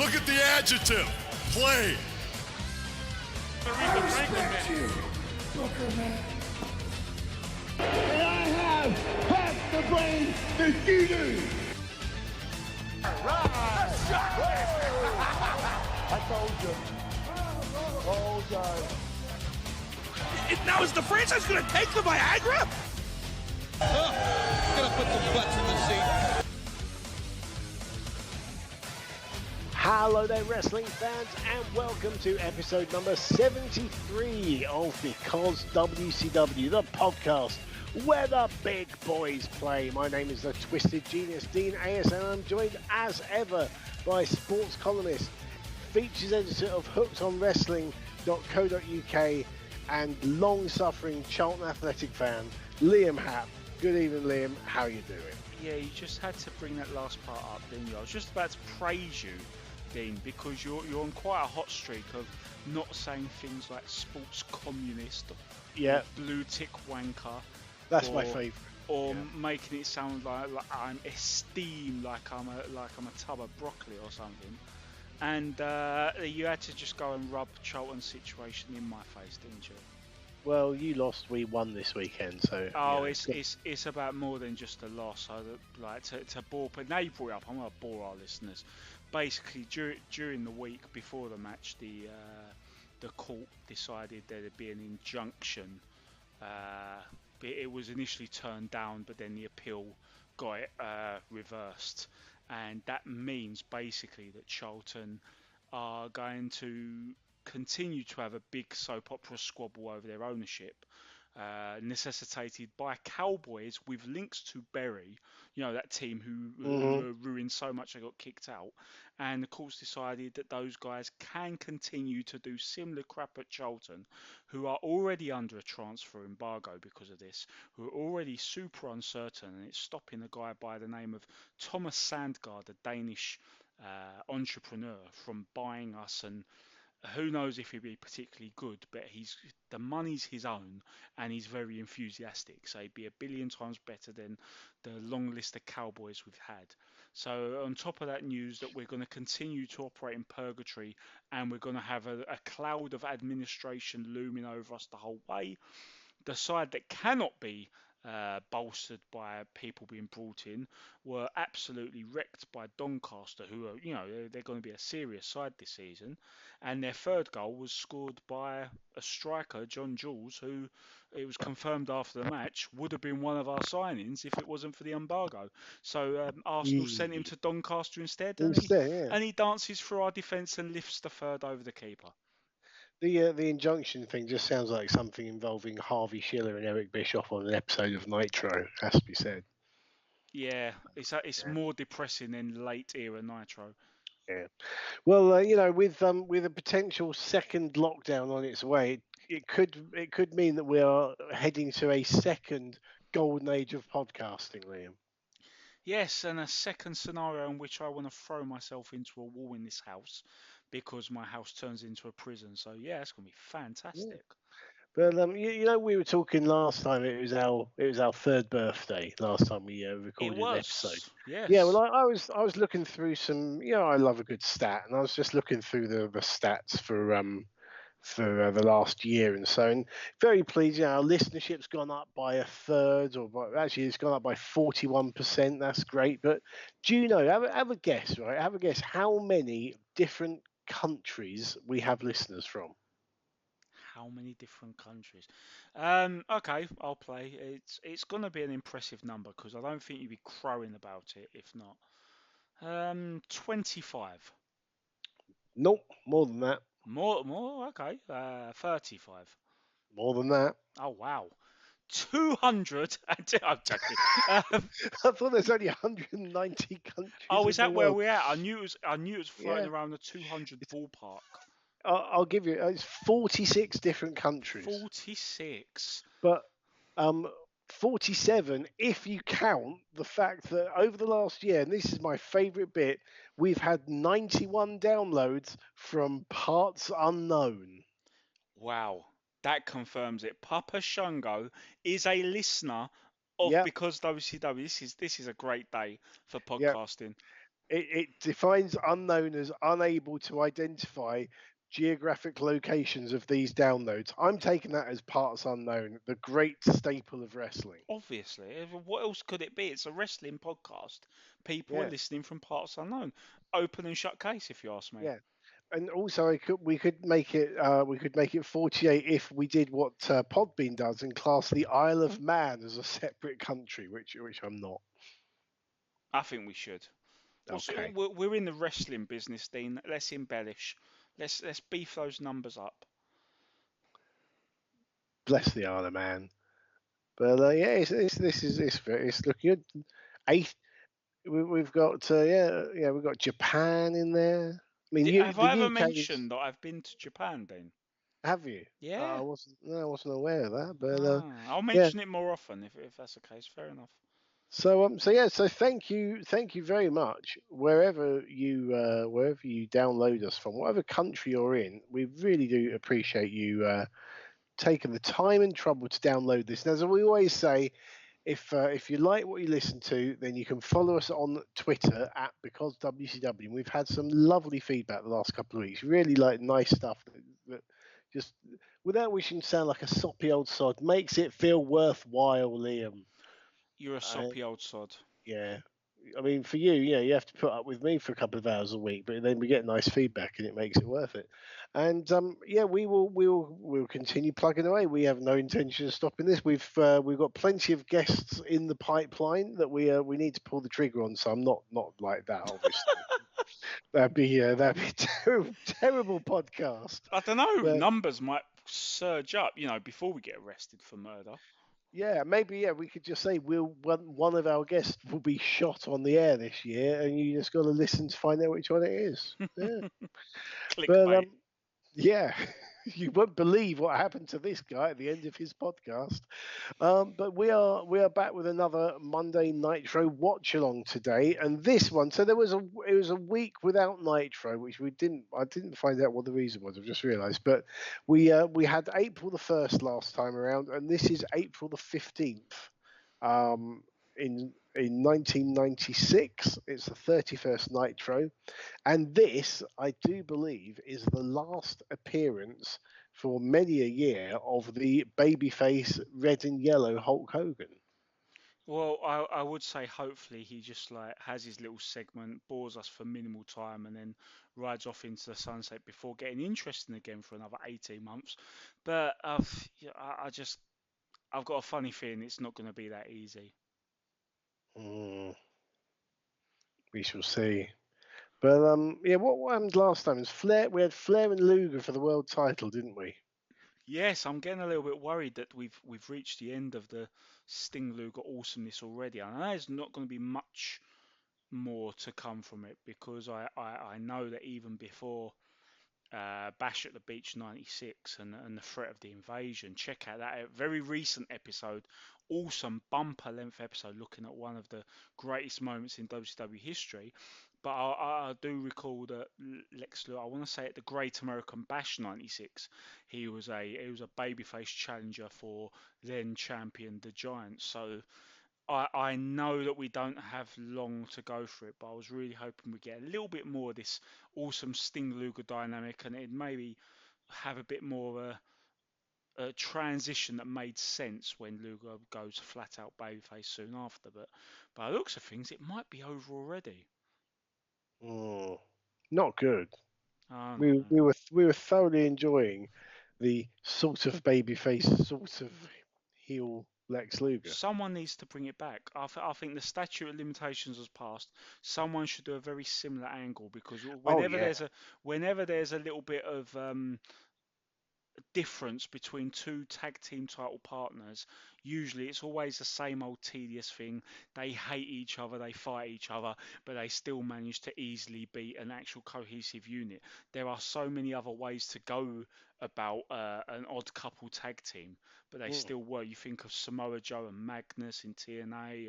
Look at the adjective. Play. And I have half the brain that you do. I told you. Oh, God. Now is the franchise going to take the Viagra? Gonna put the butts in the seat. Hello there, wrestling fans, and welcome to episode number 73 of Because WCW, the podcast where the big boys play. My name is the Twisted Genius, Dean AS, and I'm joined as ever by sports columnist, features editor of hookedonwrestling.co.uk, and long-suffering Charlton Athletic fan, Liam Happ. Good evening, Liam. How are you doing? Yeah, you just had to bring that last part up, didn't you? I was just about to praise you, Dean, because you're on quite a hot streak of not saying things like sports communist, Yeah, blue tick wanker. that's my favourite. Or making it sound like I'm esteemed, like I'm a tub of broccoli or something. And you had to just go and rub Charlton's situation in my face, didn't you? Well, you lost, we won this weekend, so... Oh, you know. it's about more than just a loss. So that, to bore, but now you brought it up, I'm going to bore our listeners. Basically, during the week before the match, the court decided there'd be an injunction. It was initially turned down, but then the appeal got it reversed. And that means basically that Charlton are going to continue to have a big soap opera squabble over their ownership, necessitated by Cowboys with links to Bury, you know, that team who ruined so much they got kicked out. And the courts decided that those guys can continue to do similar crap at Charlton, who are already under a transfer embargo because of this, who are already super uncertain, and it's stopping a guy by the name of Thomas Sandgaard, a Danish entrepreneur, from buying us. And who knows if he'd be particularly good, but the money's his own, and he's very enthusiastic. So he'd be a billion times better than the long list of Cowboys we've had. So on top of that news that we're going to continue to operate in purgatory, and we're going to have a cloud of administration looming over us the whole way, the side that cannot be bolstered by people being brought in were absolutely wrecked by Doncaster, who are, you know, they're going to be a serious side this season. And their third goal was scored by a striker, John Jules, who, it was confirmed after the match, would have been one of our signings if it wasn't for the embargo. So Arsenal sent him to Doncaster instead, and he dances through our defence and lifts the third over the keeper. The injunction thing just sounds like something involving Harvey Schiller and Eric Bischoff on an episode of Nitro, has to be said. Yeah, it's more depressing than late era Nitro. Yeah. Well, you know, with a potential second lockdown on its way, it could mean that we are heading to a second golden age of podcasting, Liam. Yes, and a second scenario in which I want to throw myself into a wall in this house because my house turns into a prison. So yeah, it's going to be fantastic. Yeah. But you know, we were talking last time. It was our third birthday last time we recorded an episode. Yes. Yeah. Well, I was looking through some. You know, I love a good stat, and I was just looking through the stats for the last year and so. And very pleased. You know, our listenership's gone up by a third, actually, it's gone up by 41%. That's great. But do you know? Have a guess, right? Have a guess how many different countries we have listeners from. How many different countries? Okay, I'll play. It's going to be an impressive number because I don't think you'd be crowing about it if not. 25. Nope, more than that. More. Okay. 35. More than that. Oh wow. 200. I'm joking. I thought there's only 190 countries. Oh, is that where world. we're at? I knew it was floating around the 200 ballpark. I'll give you. It's 46 different countries. 46. But 47 if you count the fact that over the last year, and this is my favourite bit, we've had 91 downloads from parts unknown. Wow, that confirms it. Papa Shango is a listener of Because WCW. This is a great day for podcasting. it defines unknown as unable to identify geographic locations of these downloads. I'm taking that as parts unknown, the great staple of wrestling. Obviously, what else could it be? It's a wrestling podcast. People are Yeah, listening from parts unknown. Open and shut case, if you ask me. yeah. And also, we could make it 48 if we did what Podbean does and class the Isle of Man as a separate country, which I'm not. I think we should. Okay, We're in the wrestling business, Dean. Let's embellish. Let's beef those numbers up. bless the Isle of Man. But yeah, it's looking good. Eight. We've got we've got Japan in there. I mean, Have the I ever UK is. mentioned that I've been to Japan, Dean? Have you? Yeah. I wasn't aware of that, but I'll yeah. mention it more often if that's the case. Fair enough. So thank you very much wherever you download us from, whatever country you're in. We really do appreciate you taking the time and trouble to download this. And as we always say, if you like what you listen to, then you can follow us on Twitter at because WCW. And we've had some lovely feedback the last couple of weeks. Really like nice stuff that just, without wishing to sound like a soppy old sod, makes it feel worthwhile, Liam. You're a soppy old sod. Yeah. I mean, for you, yeah, you have to put up with me for a couple of hours a week, but then we get nice feedback and it makes it worth it. And yeah, we'll continue plugging away. We have no intention of stopping this. We've got plenty of guests in the pipeline that we need to pull the trigger on. So I'm not like that, obviously. That'd be a terrible podcast. I don't know. But Numbers might surge up, before we get arrested for murder. yeah, maybe we could just say one of our guests will be shot on the air this year, and you just got to listen to find out which one it is. Yeah, but Clickbait. yeah, you won't believe what happened to this guy at the end of his podcast. But we are back with another Monday Nitro watch along today, and this one. So it was a week without Nitro, which I didn't find out what the reason was. I've just realised, but we had April the 1st last time around, and this is April the 15th. In 1996, it's the 31st Nitro. And this, I do believe, is the last appearance for many a year of the babyface red and yellow Hulk Hogan. Well, I would say hopefully he just like has his little segment, bores us for minimal time, and then rides off into the sunset before getting interesting again for another 18 months. But I've got a funny feeling it's not going to be that easy. Mm, we shall see. But yeah, what happened last time is Flair. We had Flair and Luger for the world title, didn't we? Yes, I'm getting a little bit worried that we've reached the end of the Sting Luger awesomeness already. I know there's not going to be much more to come from it because I know that even before Bash at the Beach 96 and the threat of the invasion. Check out that very recent episode, awesome bumper length episode looking at one of the greatest moments in WCW history. But I do recall that Lex Luger, I want to say at the Great American Bash 96, he was a babyface challenger for then champion the Giant. So I know that we don't have long to go for it, but I was really hoping we get a little bit more of this awesome Sting Luger dynamic, and it maybe have a bit more of a transition that made sense when Luger goes flat out babyface soon after. But by the looks of things, it might be over already. Mm, not good. Oh We were thoroughly enjoying the sort of babyface, sort of heel Lex Luger. Someone needs to bring it back. I think the statute of limitations has passed. Someone should do a very similar angle because Oh whenever yeah. there's a little bit of difference between two tag team title partners, usually it's always the same old tedious thing. They hate each other, they fight each other, but they still manage to easily beat an actual cohesive unit. There are so many other ways to go about an odd couple tag team, but they Mm. still work. You think of Samoa Joe and Magnus in TNA,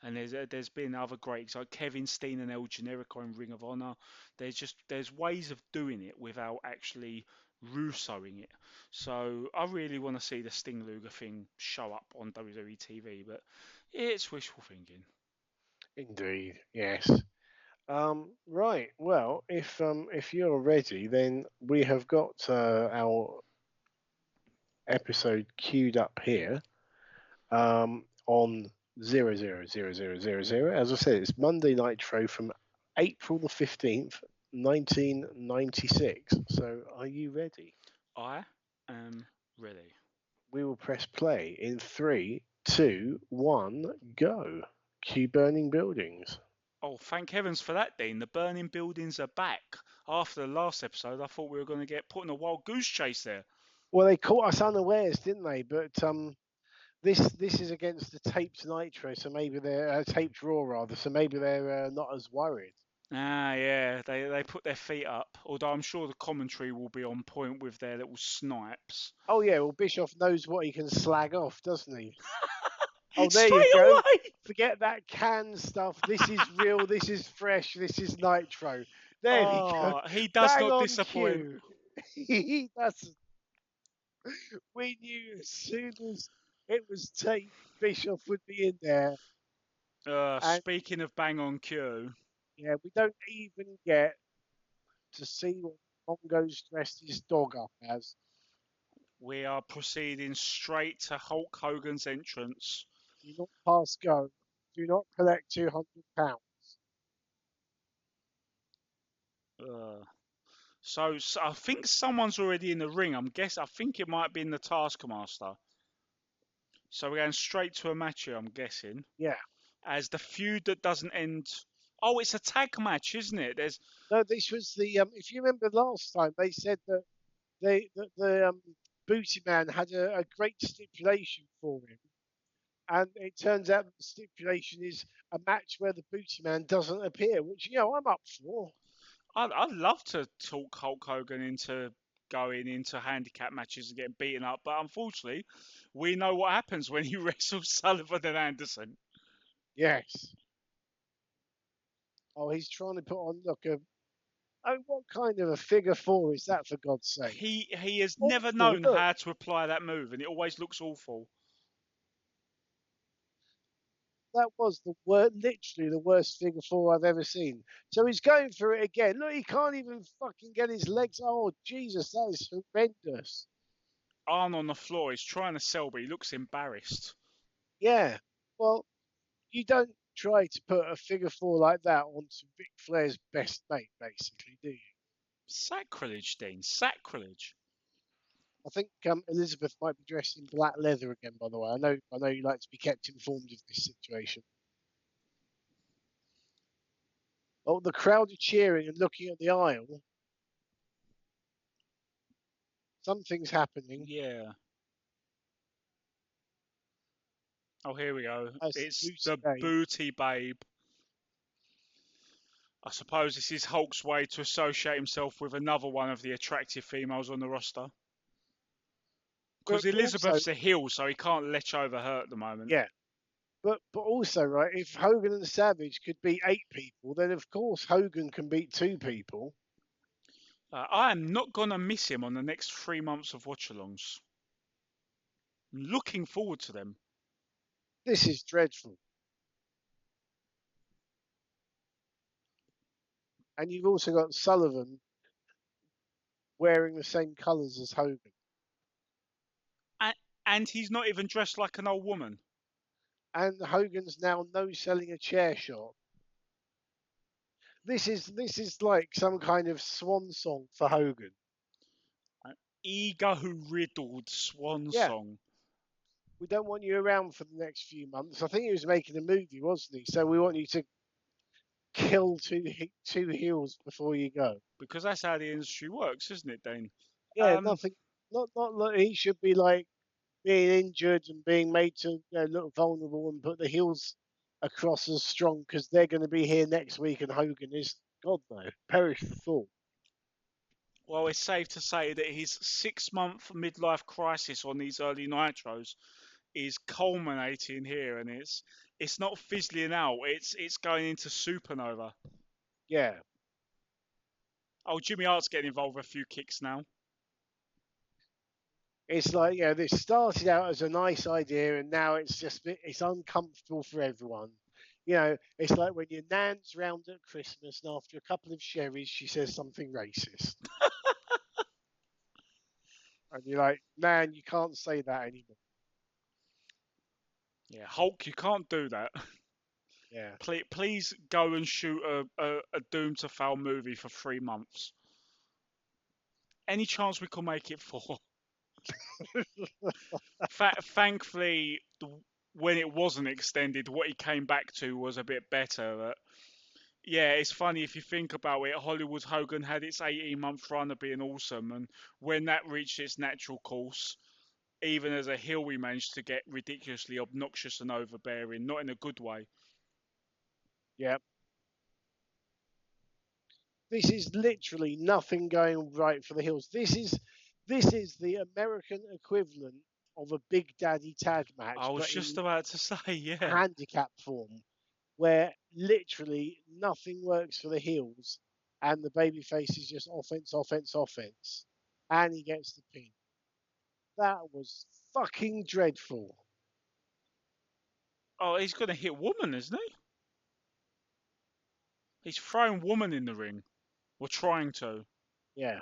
and there's been other greats like Kevin Steen and El Generico in Ring of Honor. There's ways of doing it without actually Russoing it. So I really want to see the Sting Luger thing show up on WWE TV, but it's wishful thinking. Indeed, yes. Right. Well, if you're ready, then we have got our episode queued up here. On 000000. As I said, it's Monday Nitro from April the 15th, 1996. So, are you ready? I am ready. We will press play in three, two, one, go. Cue burning buildings. Oh, thank heavens for that, Dean. The burning buildings are back. After the last episode, I thought we were going to get put in a wild goose chase there. Well, they caught us unawares, didn't they? But this is against the taped Nitro, so maybe they're taped Raw rather. So maybe they're not as worried. Ah, yeah, they put their feet up. Although I'm sure the commentary will be on point with their little snipes. Oh yeah, well Bischoff knows what he can slag off, doesn't he? Oh, there you Straight go. away. Forget that canned stuff. This is real. This is fresh. This is Nitro. There we go. Oh, he does Bang not on disappoint. cue. He doesn't. We knew as soon as it was taped, Bischoff would be in there. And Speaking of bang on cue, yeah, we don't even get to see what Mongo's dressed his dog up as. we are proceeding straight to Hulk Hogan's entrance. Do not pass go. Do not collect £200. So I think someone's already in the ring. I think it might have been the Taskmaster. So we're going straight to a match here, I'm guessing. Yeah. As the feud that doesn't end. Oh, it's a tag match, isn't it? No, this was the. If you remember last time, they said that the Booty Man had a great stipulation for him, and it turns out that the stipulation is a match where the Booty Man doesn't appear, which I'm up for. I'd love to talk Hulk Hogan into going into handicap matches and getting beaten up, but unfortunately, we know what happens when he wrestles Sullivan and Anderson. Yes. Oh, he's trying to put on what kind of a figure four is that, for God's sake? He has never known how to apply that move, and it always looks awful. That was literally the worst figure four I've ever seen. So he's going for it again. Look, he can't even fucking get his legs. Oh, Jesus, that is horrendous. Arn on the floor, he's trying to sell, but he looks embarrassed. Yeah. Well, you don't try to put a figure four like that onto Ric Flair's best mate, basically, do you? Sacrilege, Dean. Sacrilege. I think Elizabeth might be dressed in black leather again, by the way. I know you like to be kept informed of this situation. Oh, the crowd are cheering and looking at the aisle. Something's happening. Yeah. Oh, here we go. It's the Booty Babe. I suppose this is Hulk's way to associate himself with another one of the attractive females on the roster. Because Elizabeth's a heel, so he can't lech over her at the moment. Yeah. But also, right, if Hogan and Savage could beat 8 people, then of course Hogan can beat 2 people. I am not going to miss him on the next 3 months of watch-alongs. I'm looking forward to them. This is dreadful. And you've also got Sullivan wearing the same colours as Hogan. And he's not even dressed like an old woman. And Hogan's now no-selling a chair shot. This is like some kind of swan song for Hogan. An ego-riddled swan song. We don't want you around for the next few months. I think he was making a movie, wasn't he? So we want you to kill two heels before you go. Because that's how the industry works, isn't it, Dane? Yeah, nothing. Not he should be like being injured and being made to look vulnerable and put the heels across as strong because they're going to be here next week and Hogan is, God no, perish the thought. Well, it's safe to say that his 6-month midlife crisis on these early Nitros is culminating here, and it's not fizzling out. It's going into supernova. Yeah. Oh, Jimmy Hart's getting involved with a few kicks now. It's like, this started out as a nice idea and now it's uncomfortable for everyone. You know, it's like when your nan's round at Christmas and after a couple of sherries, she says something racist. And you're like, man, you can't say that anymore. Yeah, Hulk, you can't do that. Yeah. Please go and shoot a doomed to fail movie for 3 months. Any chance we can make it 4? Thankfully, when it wasn't extended, what he came back to was a bit better. But yeah, it's funny if you think about it. Hollywood Hogan had its 18-month run of being awesome, and when that reached its natural course, even as a heel, we managed to get ridiculously obnoxious and overbearing, not in a good way. Yeah. This is literally nothing going right for the Hills. This is the American equivalent of a Big Daddy tag match, I was but just in about to say, yeah. handicap form, where literally nothing works for the heels, and the babyface is just offense, offense, offense, and he gets the pin. That was fucking dreadful. Oh, he's gonna hit woman, isn't he? He's throwing woman in the ring. We're trying to. Yeah,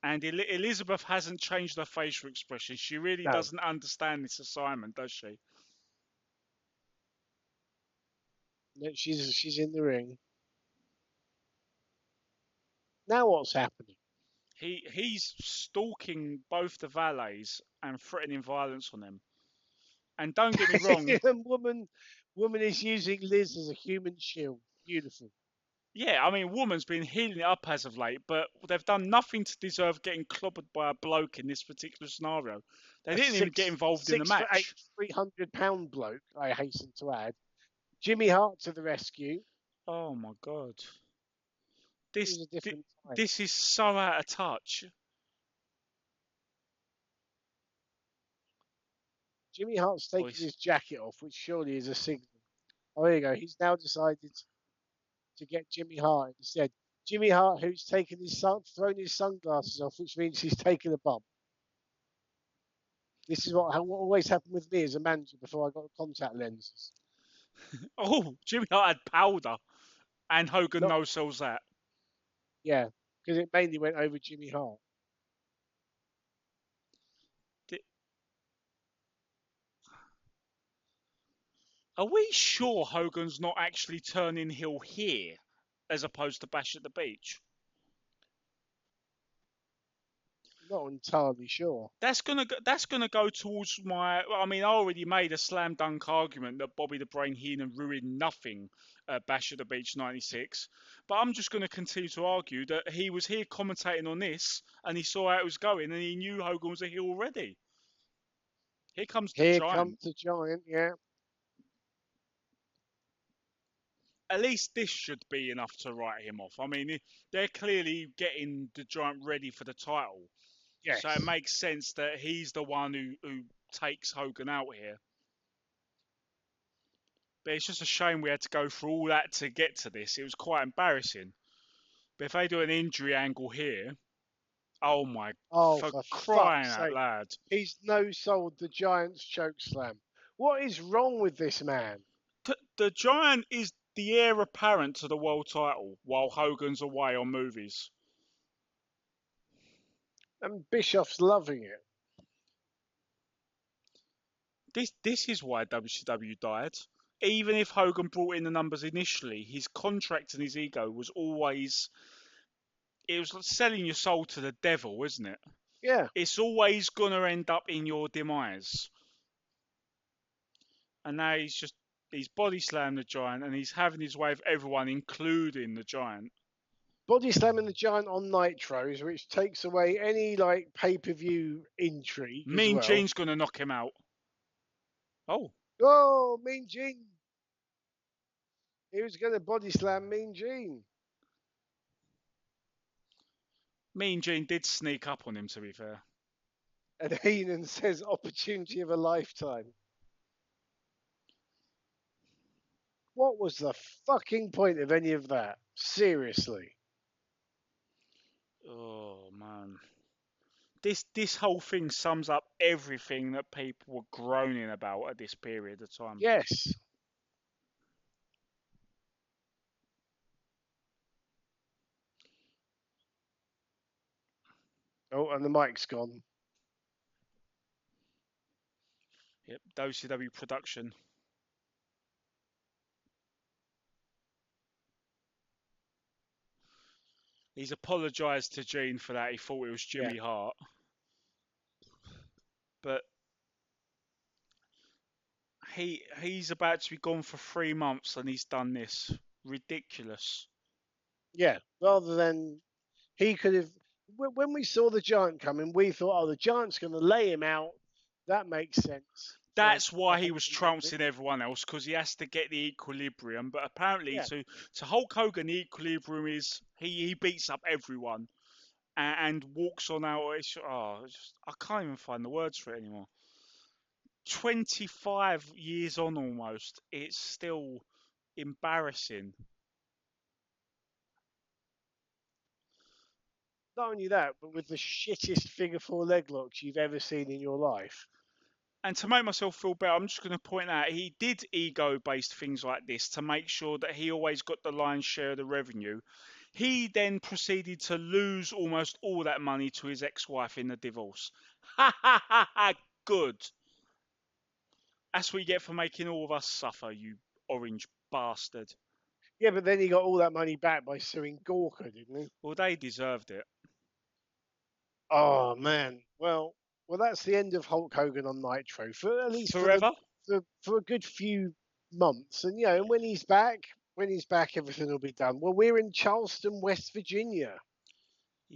And Elizabeth hasn't changed her facial expression. She really no, doesn't understand this assignment, does she? no, she's in the ring. Now what's happening? He's stalking both the valets and threatening violence on them. And don't get me wrong, And woman is using Liz as a human shield. Beautiful. yeah, I mean, woman's been healing it up as of late, but they've done nothing to deserve getting clobbered by a bloke in this particular scenario. They A didn't even get involved in the 6'8", match. 300-pound bloke, I hasten to add. Jimmy Hart to the rescue. Oh my god, It this was a different time. this is so out of touch. Jimmy Hart's taking Boys, his jacket off, which surely is a signal. Oh, there you go. He's now decided to get Jimmy Hart instead. Jimmy Hart, who's thrown his sunglasses off, which means he's taken a bump. This is what always happened with me as a manager before I got contact lenses. oh, Jimmy Hart had powder, and Hogan Not, no sells that. yeah, because it mainly went over Jimmy Hart. Are we sure Hogan's not actually turning heel here, as opposed to Bash at the Beach? Not entirely sure. That's gonna go towards my. I mean, I already made a slam dunk argument that Bobby the Brain Heenan ruined nothing at Bash at the Beach '96, but I'm just gonna continue to argue that he was here commentating on this and he saw how it was going and he knew Hogan was a heel already. Here comes the Here Giant. comes the Giant, yeah. At least this should be enough to write him off. I mean, they're clearly getting the Giant ready for the title. So it Yes. makes sense that he's the one who takes Hogan out here. But it's just a shame we had to go through all that to get to this. It was quite embarrassing. But if they do an injury angle here, oh my, Oh, for for crying fuck's out sake. loud. He's no sold the Giant's choke slam. What is wrong with this man? The Giant is the heir apparent to the world title while Hogan's away on movies. And Bischoff's loving it. This is why WCW died. Even if Hogan brought in the numbers initially, his contract and his ego was always, it was like selling your soul to the devil, isn't it? Yeah. It's always gonna end up in your demise. And now he's body slammed the Giant and he's having his way with everyone, including the Giant. Body slamming the Giant on Nitros, which takes away any like pay-per-view intrigue as Mean well. Gene's gonna knock him out. Oh, Oh, Mean Gene. He was going to body slam Mean Gene. Mean Gene did sneak up on him, to be fair. And Heenan says opportunity of a lifetime. What was the fucking point of any of that? Seriously. Oh man, this whole thing sums up everything that people were groaning about at this period of time. Yes. Oh, and the mic's gone. Yep, WCW production. He's apologised to Gene for that. He thought it was Jimmy Hart. But he's about to be gone for 3 months and he's done this. Ridiculous. Yeah, rather than he could have. When we saw the Giant coming, we thought, oh, the Giant's going to lay him out. That makes sense. That's why he was trouncing everyone else, because he has to get the equilibrium. But apparently, Yeah. to Hulk Hogan, the equilibrium is he beats up everyone and walks on out. I can't even find the words for it anymore. 25 years on almost, it's still embarrassing. Not only that, but with the shittest figure four leg locks you've ever seen in your life. And to make myself feel better, I'm just going to point out he did ego-based things like this to make sure that he always got the lion's share of the revenue. He then proceeded to lose almost all that money to his ex-wife in the divorce. Ha ha ha ha! Good. That's what you get for making all of us suffer, you orange bastard. Yeah, but then he got all that money back by suing Gawker, didn't he? Well, they deserved it. Oh man. Well, that's the end of Hulk Hogan on Nitro for at least Forever? for a good few months. And and when he's back, everything will be done. Well, we're in Charleston, West Virginia,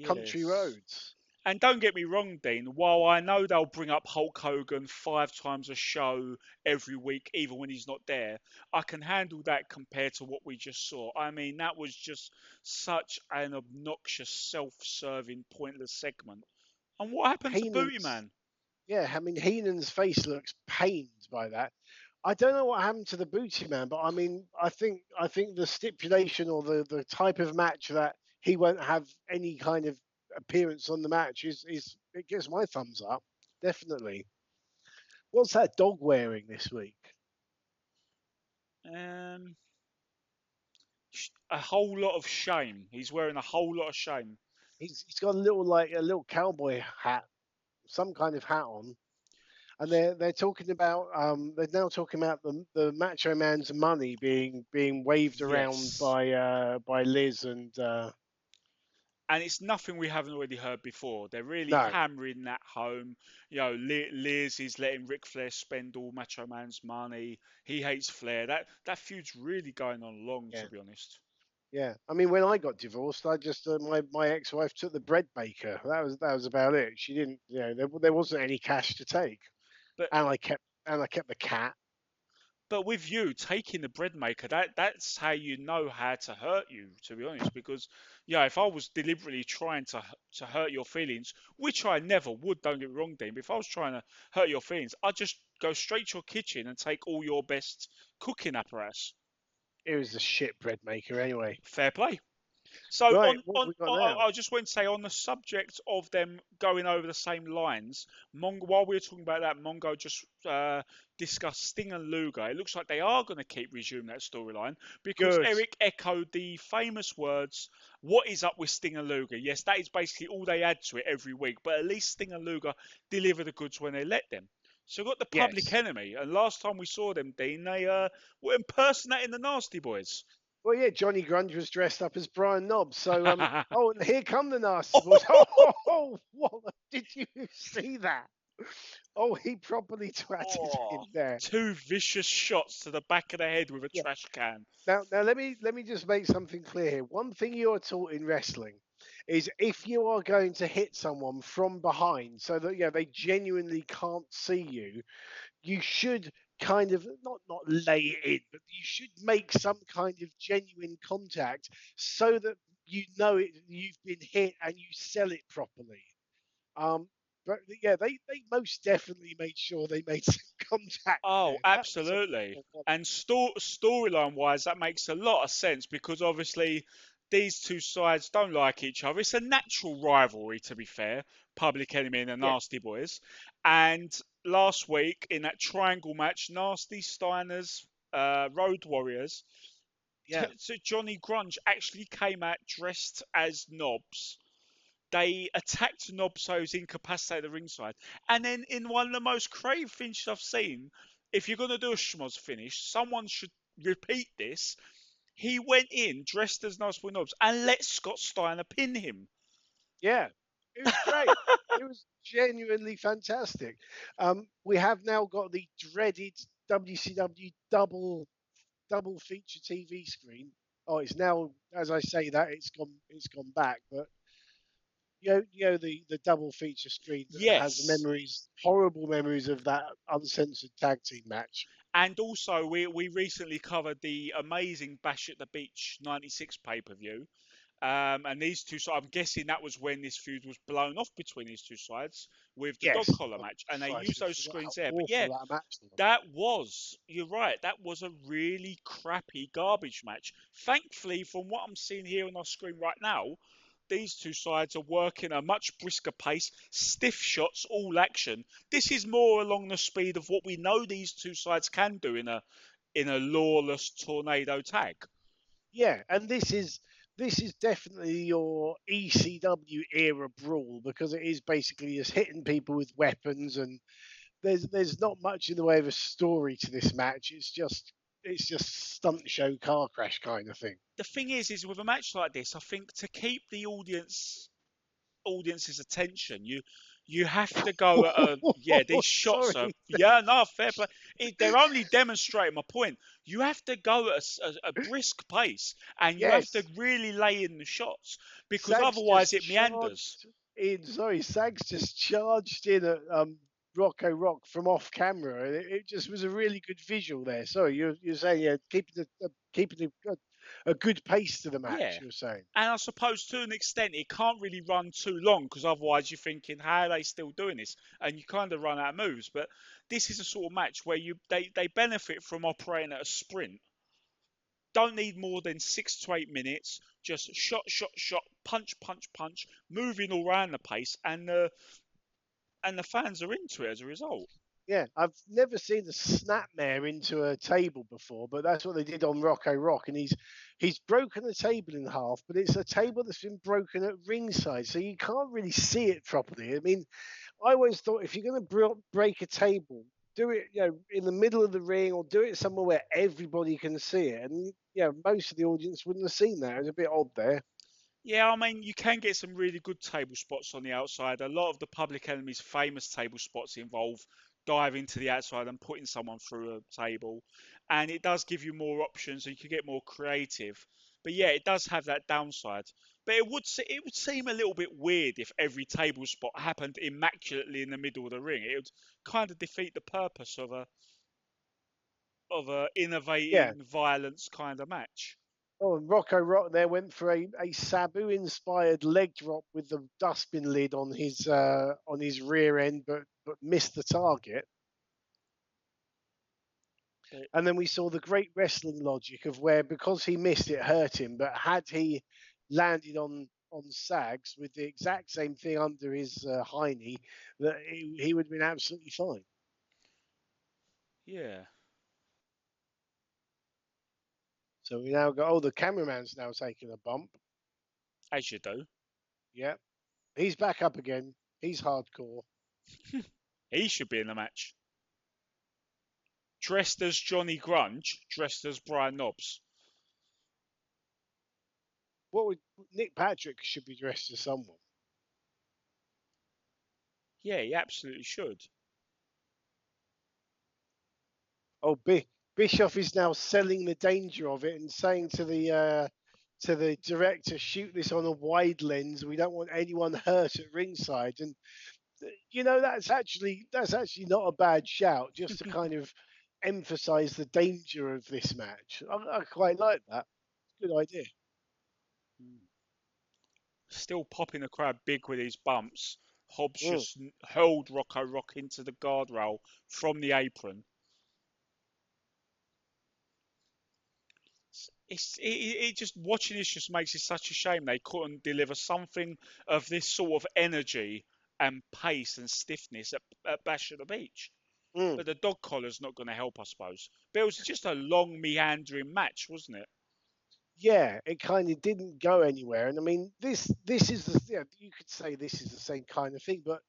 country Yes. roads. And don't get me wrong, Dean, while I know they'll bring up Hulk Hogan 5 times a show every week, even when he's not there, I can handle that compared to what we just saw. I mean, that was just such an obnoxious, self-serving, pointless segment. And what happened to Booty Man? Yeah, I mean, Heenan's face looks pained by that. I don't know what happened to the Booty Man, but I mean, I think the stipulation or the type of match that he won't have any kind of appearance on the match is it gets my thumbs up, definitely. What's that dog wearing this week? Um, a whole lot of shame. He's wearing a whole lot of shame. He's got a little cowboy hat, some kind of hat on, and they're talking about they're now talking about the Macho Man's money being waved around Yes. by Liz and And it's nothing we haven't already heard before. They're really no, hammering that home. You know, Liz is letting Ric Flair spend all Macho Man's money. He hates Flair. That feud's really going on long, yeah, to be honest. yeah. I mean, when I got divorced, I just my ex-wife took the bread baker. That was about it. She didn't, there wasn't any cash to take, But and I kept the cat. but with you taking the bread maker, that's how you know how to hurt you, to be honest. Because yeah, if I was deliberately trying to hurt your feelings, which I never would, don't get me wrong, Dean. But if I was trying to hurt your feelings, I'd just go straight to your kitchen and take all your best cooking apparatus. It was a shit bread maker anyway. Fair play. So Right, what have we got now? I just want to say on the subject of them going over the same lines, while we were talking about that, Mongo just discussed Sting and Luger. It looks like they are going to keep resuming that storyline because Good. Eric echoed the famous words, "What is up with Sting and Luger?" Yes, that is basically all they add to it every week, but at least Sting and Luger deliver the goods when they let them. So we've got the Public Yes. Enemy, and last time we saw them, Dean, they were impersonating the Nasty Boys. Well, yeah, Johnny Grunge was dressed up as Brian Knobbs. So, oh, and here come the Nasty Boys. Oh, what? Did you see that? Oh, he properly twatted him there. 2 vicious shots to the back of the head with a Yeah. trash can. Now, let me just make something clear here. One thing you are taught in wrestling is if you are going to hit someone from behind, so that they genuinely can't see you, you should kind of not lay it in, but you should make some kind of genuine contact so that you've been hit and you sell it properly. But yeah, they most definitely made sure they made some contact Oh, there. That was absolutely. And storyline wise, that makes a lot of sense because obviously these two sides don't like each other. It's a natural rivalry, to be fair. Public Enemy and the yeah, Nasty Boys. And last week in that triangle match, Nasty, Steiners, Road Warriors, yeah, so Johnny Grunge actually came out dressed as Knobs They attacked Knob so he was incapacitated at the ringside. And then in one of the most creative finishes I've seen, if you're going to do a schmoz finish, someone should repeat this. He went in dressed as Nice Boy Knobs and let Scott Steiner pin him. Yeah, it was great. It was genuinely fantastic. We have now got the dreaded WCW double feature TV screen. Oh, it's now, as I say that, it's gone back. But the double feature screen that has Yes. memories, horrible memories of that uncensored tag team match. And also, we recently covered the amazing Bash at the Beach 96 pay-per-view. And these two, so I'm guessing that was when this feud was blown off between these two sides with the dog Yes. collar Oh, match. And they Christ, used I those forgot how screens there. But awful yeah, that match was. you're right, that was a really crappy garbage match. Thankfully, from what I'm seeing here on our screen right now, these two sides are working a much brisker pace, stiff shots, all action. This is more along the speed of what we know these two sides can do in a lawless tornado tag. Yeah, and this is definitely your ECW era brawl because it is basically just hitting people with weapons, and there's not much in the way of a story to this match. It's just stunt show car crash kind of thing. The thing is with a match like this, I think to keep the audience's attention, you have to go at these shots are Sorry. fair play. They're only demonstrating my point. You have to go at a brisk pace, and you have to Yes, really lay in the shots because Sags otherwise just it meanders. charged in. Sorry, Sags just charged in at Rocco Rock from off camera, and it just was a really good visual there. Sorry, you're saying keeping a good pace to the match. Yeah. You're saying. And I suppose to an extent it can't really run too long because otherwise you're thinking, how are they still doing this? And you kind of run out of moves. But this is a sort of match where they benefit from operating at a sprint. Don't need more than 6 to 8 minutes. Just shot, shot, shot, punch, punch, punch, moving all around the pace, and the fans are into it as a result. Yeah, I've never seen a snapmare into a table before, but that's what they did on Rocco Rock, and he's broken the table in half, but it's a table that's been broken at ringside, so you can't really see it properly. I mean, I always thought if you're going to break a table, do it in the middle of the ring or do it somewhere where everybody can see it, and most of the audience wouldn't have seen that. It was a bit odd there. Yeah, I mean, you can get some really good table spots on the outside. A lot of the Public Enemy's famous table spots involve diving to the outside and putting someone through a table. And it does give you more options and you can get more creative. But yeah, it does have that downside. But it would seem a little bit weird if every table spot happened immaculately in the middle of the ring. It would kind of defeat the purpose of a Yeah. innovating violence kind of match. Oh, and Rocco Rock there went for a Sabu-inspired leg drop with the dustbin lid on his rear end, but missed the target. And then we saw the great wrestling logic of where because he missed it hurt him, but had he landed on Sags with the exact same thing under his hiney, that he would have been absolutely fine. Yeah. So we now got the cameraman's now taking a bump. As you do. Yeah, he's back up again. He's hardcore. He should be in the match. Dressed as Johnny Grunge, dressed as Brian Knobbs. Nick Patrick should be dressed as someone. Yeah, he absolutely should. Oh, Bischoff is now selling the danger of it and saying to the director, shoot this on a wide lens. We don't want anyone hurt at ringside. And that's actually not a bad shout, just to kind of emphasize the danger of this match. I quite like that. Good idea. Still popping the crowd big with his bumps. Hobbs Mm. just hurled Rocco Rock into the guardrail from the apron. It just watching this just makes it such a shame they couldn't deliver something of this sort of energy and pace and stiffness at Bash at the Beach. Mm. But the dog collar's not going to help, I suppose. But it was just a long meandering match, wasn't it? yeah, it kind of didn't go anywhere. And I mean, this is the you could say this is the same kind of thing, but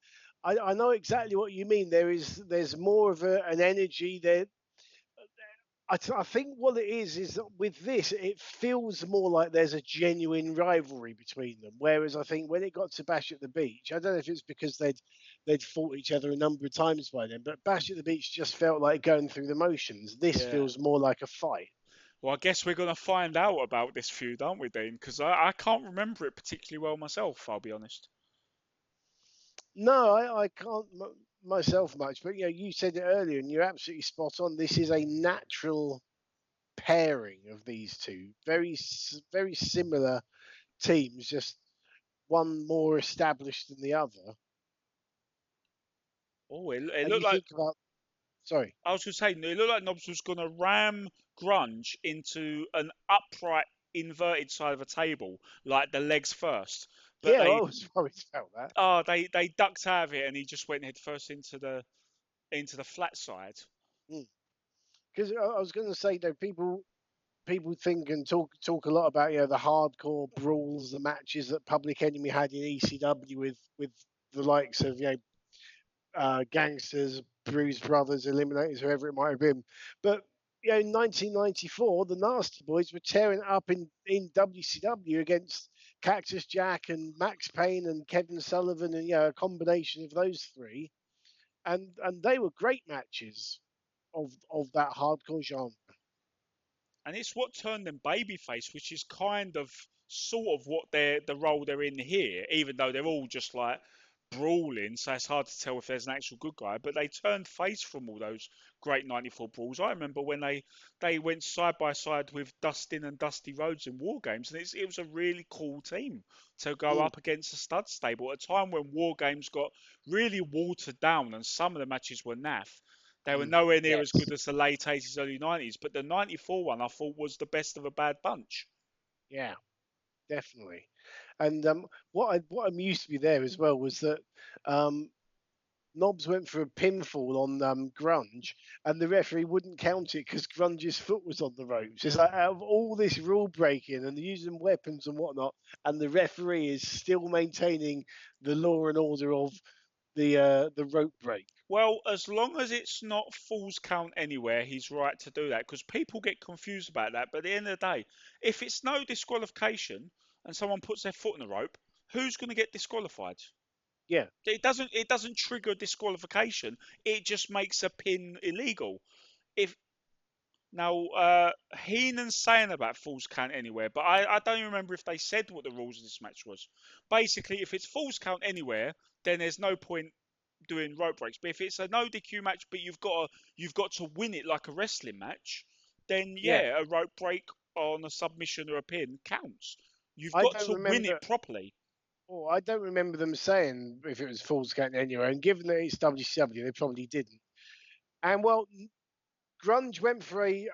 I know exactly what you mean. There's more of an energy there. I think what it is that with this, it feels more like there's a genuine rivalry between them. Whereas I think when it got to Bash at the Beach, I don't know if it's because they'd fought each other a number of times by then, but Bash at the Beach just felt like going through the motions. This Yeah. feels more like a fight. Well, I guess we're going to find out about this feud, aren't we, Dean? Because I can't remember it particularly well myself, I'll be honest. No, I can't myself much, but you said it earlier, and you're absolutely spot on. This is a natural pairing of these two, very similar teams, just one more established than the other. Oh, it And you looked like, think about, sorry, I was going to say, it looked like Nobbs was going to ram Grunge into an upright, inverted side of a table, like the legs first. But yeah, I was worried about that. they ducked out of it, and he just went head first into the flat side. Because I was going to say, though, people think and talk a lot about the hardcore brawls, the matches that Public Enemy had in ECW with the likes of Gangsters, Bruise Brothers, Eliminators, whoever it might have been. But in 1994, the Nasty Boys were tearing it up in WCW against Cactus Jack and Max Payne and Kevin Sullivan, and a combination of those three, and they were great matches of that hardcore genre. And it's what turned them babyface, which is kind of sort of what the role they're in here, even though they're all just like brawling, so it's hard to tell if there's an actual good guy. But they turned face from all those great '94 brawls. I remember when they went side by side with Dustin and Dusty Rhodes in War Games, and it was a really cool team to go Mm, up against a stud stable at a time when War Games got really watered down and some of the matches were naff. They were nowhere near as yes, good as the late 80s, early 90s, but the 94 one I thought was the best of a bad bunch. yeah, definitely. And what amused me there as well was that um, Nobbs went for a pinfall on Grunge, and the referee wouldn't count it because Grunge's foot was on the ropes. It's like out of all this rule breaking and using weapons and whatnot, and the referee is still maintaining the law and order of the rope break. Well, as long as it's not falls count anywhere, he's right to do that because people get confused about that. But at the end of the day, if it's no disqualification and someone puts their foot in the rope, who's going to get disqualified? Yeah, It doesn't trigger disqualification. It just makes a pin illegal. If Now, Heenan's saying about falls count anywhere, but I don't even remember if they said what the rules of this match was. Basically, if it's falls count anywhere, then there's no point doing rope breaks. But if it's a no DQ match, but you've got to win it like a wrestling match, then yeah. yeah, a rope break on a submission or a pin counts. You've I got don't to win remember. it properly. Oh, I don't remember them saying if it was Falls Count anywhere. And given that it's WCW, they probably didn't. And well, Grunge went for a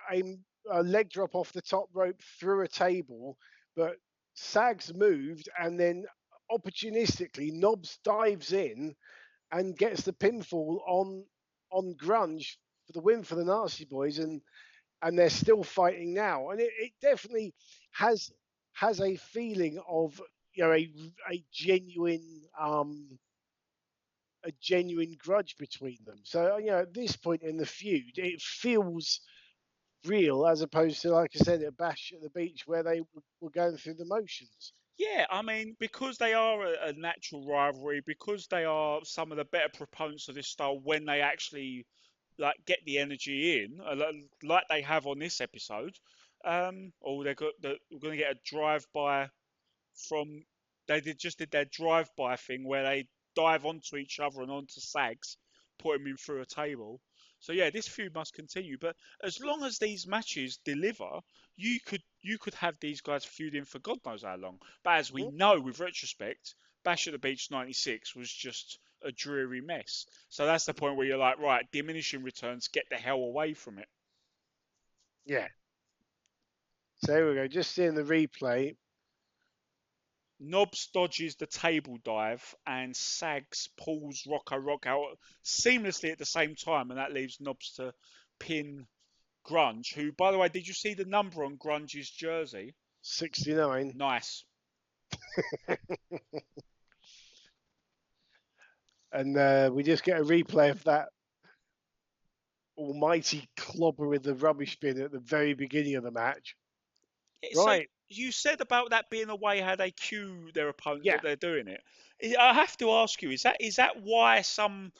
leg drop off the top rope through a table, but Sags moved, and then opportunistically Nobbs dives in and gets the pinfall on Grunge for the win for the Nasty Boys, and they're still fighting now, and it definitely has has a feeling of a genuine a genuine grudge between them. So at this point in the feud, it feels real as opposed to, like I said, at Bash at the Beach where they were going through the motions. Yeah, I mean, because they are a natural rivalry, because they are some of the better proponents of this style when they actually like get the energy in, like they have on this episode. Or we're going to get a drive-by from just did their drive-by thing where they dive onto each other and onto Sags, putting him through a table. So yeah, this feud must continue. But as long as these matches deliver, you could have these guys feuding for God knows how long. But as we Mm, know with retrospect, Bash at the Beach '96 was just a dreary mess. So that's the point where you're like, right, diminishing returns, get the hell away from it. yeah. So here we go. Just seeing the replay. Nobbs dodges the table dive and Sags pulls Rocco Rock out seamlessly at the same time, and that leaves Nobbs to pin Grunge, who, by the way, did you see the number on Grunge's jersey? 69. Nice. And we just get a replay of that almighty clobber with the rubbish bin at the very beginning of the match. So Right. you said about that being the way how they cue their opponent Yeah. that they're doing it. I have to ask you, is that why some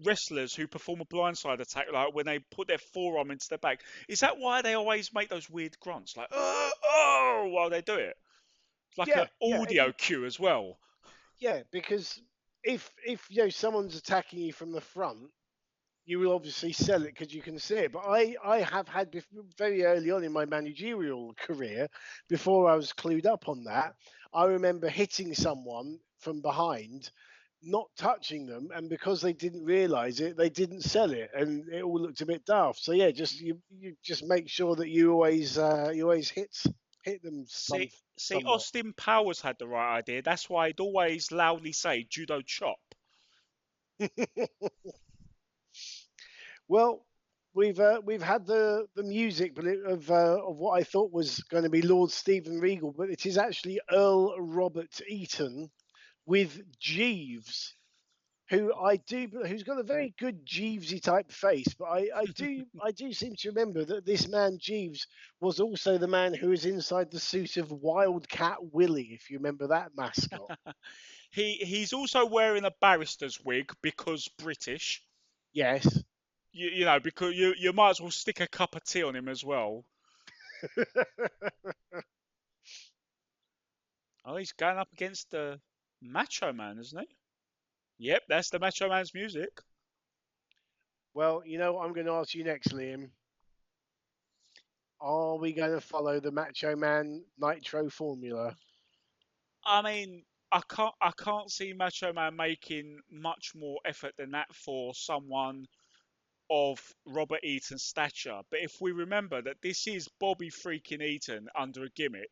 wrestlers who perform a blindside attack, like when they put their forearm into their back, is that why they always make those weird grunts, like while they do it? It's like an Yeah. audio cue as well. Yeah, because if someone's attacking you from the front, you will obviously sell it because you can see it. But I have had very early on in my managerial career, before I was clued up on that, I remember hitting someone from behind, not touching them, and because they didn't realise it, they didn't sell it, and it all looked a bit daft. So yeah, just you just make sure that you always hit them See, somewhat. Austin Powers had the right idea. That's why he'd always loudly say judo chop. Well, we've had the music of what I thought was going to be Lord Stephen Regal, but it is actually Earl Robert Eaton with Jeeves, who's got a very good Jeevesy type face. But I do seem to remember that this man Jeeves was also the man who was inside the suit of Wildcat Willie, if you remember that mascot. He's also wearing a barrister's wig because British. Yes. You know, because you might as well stick a cup of tea on him as well. Oh, he's going up against the Macho Man, isn't he? Yep, that's the Macho Man's music. Well, you know what I'm going to ask you next, Liam. Are we going to follow the Macho Man Nitro formula? I mean, I can't see Macho Man making much more effort than that for someone of Robert Eaton's stature. But if we remember that this is Bobby freaking Eaton under a gimmick,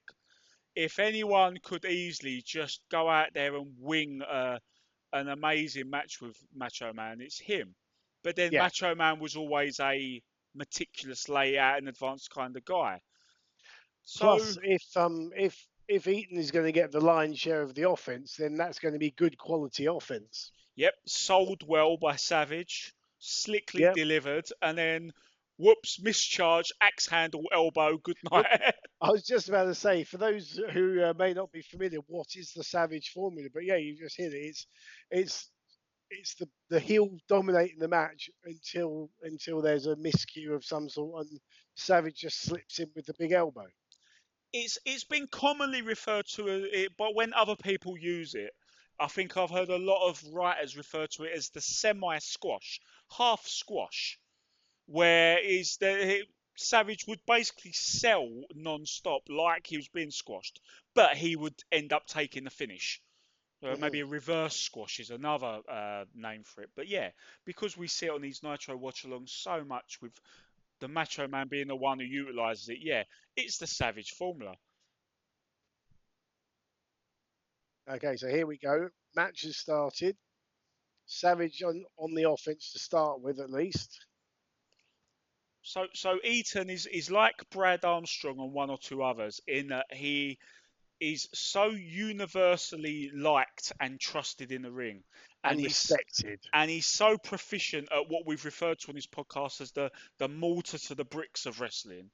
if anyone could easily just go out there and wing an amazing match with Macho Man, it's him. But then Yeah. Macho Man was always a meticulous layout in advance kind of guy. So, Plus, if Eaton is going to get the lion's share of the offense, then that's going to be good quality offense. yep, sold well by Savage, slickly Yep. delivered, and then whoops, mischarge, axe handle, elbow, good Well, night. I was just about to say, for those who may not be familiar, what is the Savage formula? But yeah, you just hit it. It's the heel dominating the match until there's a miscue of some sort, and Savage just slips in with the big elbow. It's been commonly referred to it, but when other people use it, I think I've heard a lot of writers refer to it as the semi squash, half squash, where is the Savage would basically sell non-stop like he was being squashed, but he would end up taking the finish. Hmm. Maybe a reverse squash is another name for it. But yeah, because we see it on these Nitro Watchalongs so much with the Macho Man being the one who utilises it, yeah, it's the Savage formula. Okay, so here we go. Match has started. Savage on the offense to start with, at least. So Eaton is like Brad Armstrong and one or two others in that he is so universally liked and trusted in the ring, And and respected. he's so proficient at what we've referred to on this podcast as the mortar to the bricks of wrestling.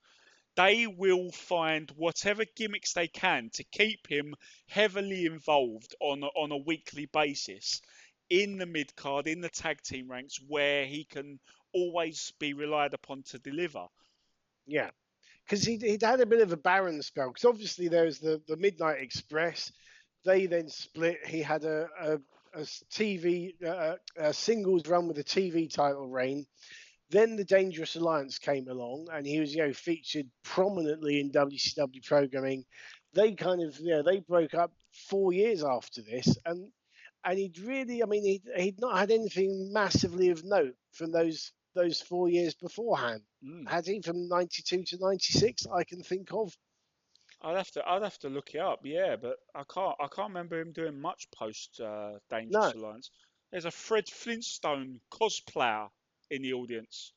They will find whatever gimmicks they can to keep him heavily involved on a weekly basis in the mid card, in the tag team ranks, where he can always be relied upon to deliver. Yeah. Because he'd had a bit of a barren spell. Because obviously there's the Midnight Express. They then split. He had a TV a singles run with a TV title reign. Then the Dangerous Alliance came along, and he was featured prominently in WCW programming. They kind of they broke up 4 years after this, and he'd really, I mean, he'd not had anything massively of note from those 4 years beforehand. Mm. Had he from 92 to 96? I can think of. I'd have to look it up, yeah, but I can't remember him doing much post No. Dangerous Alliance. There's a Fred Flintstone cosplayer in the audience.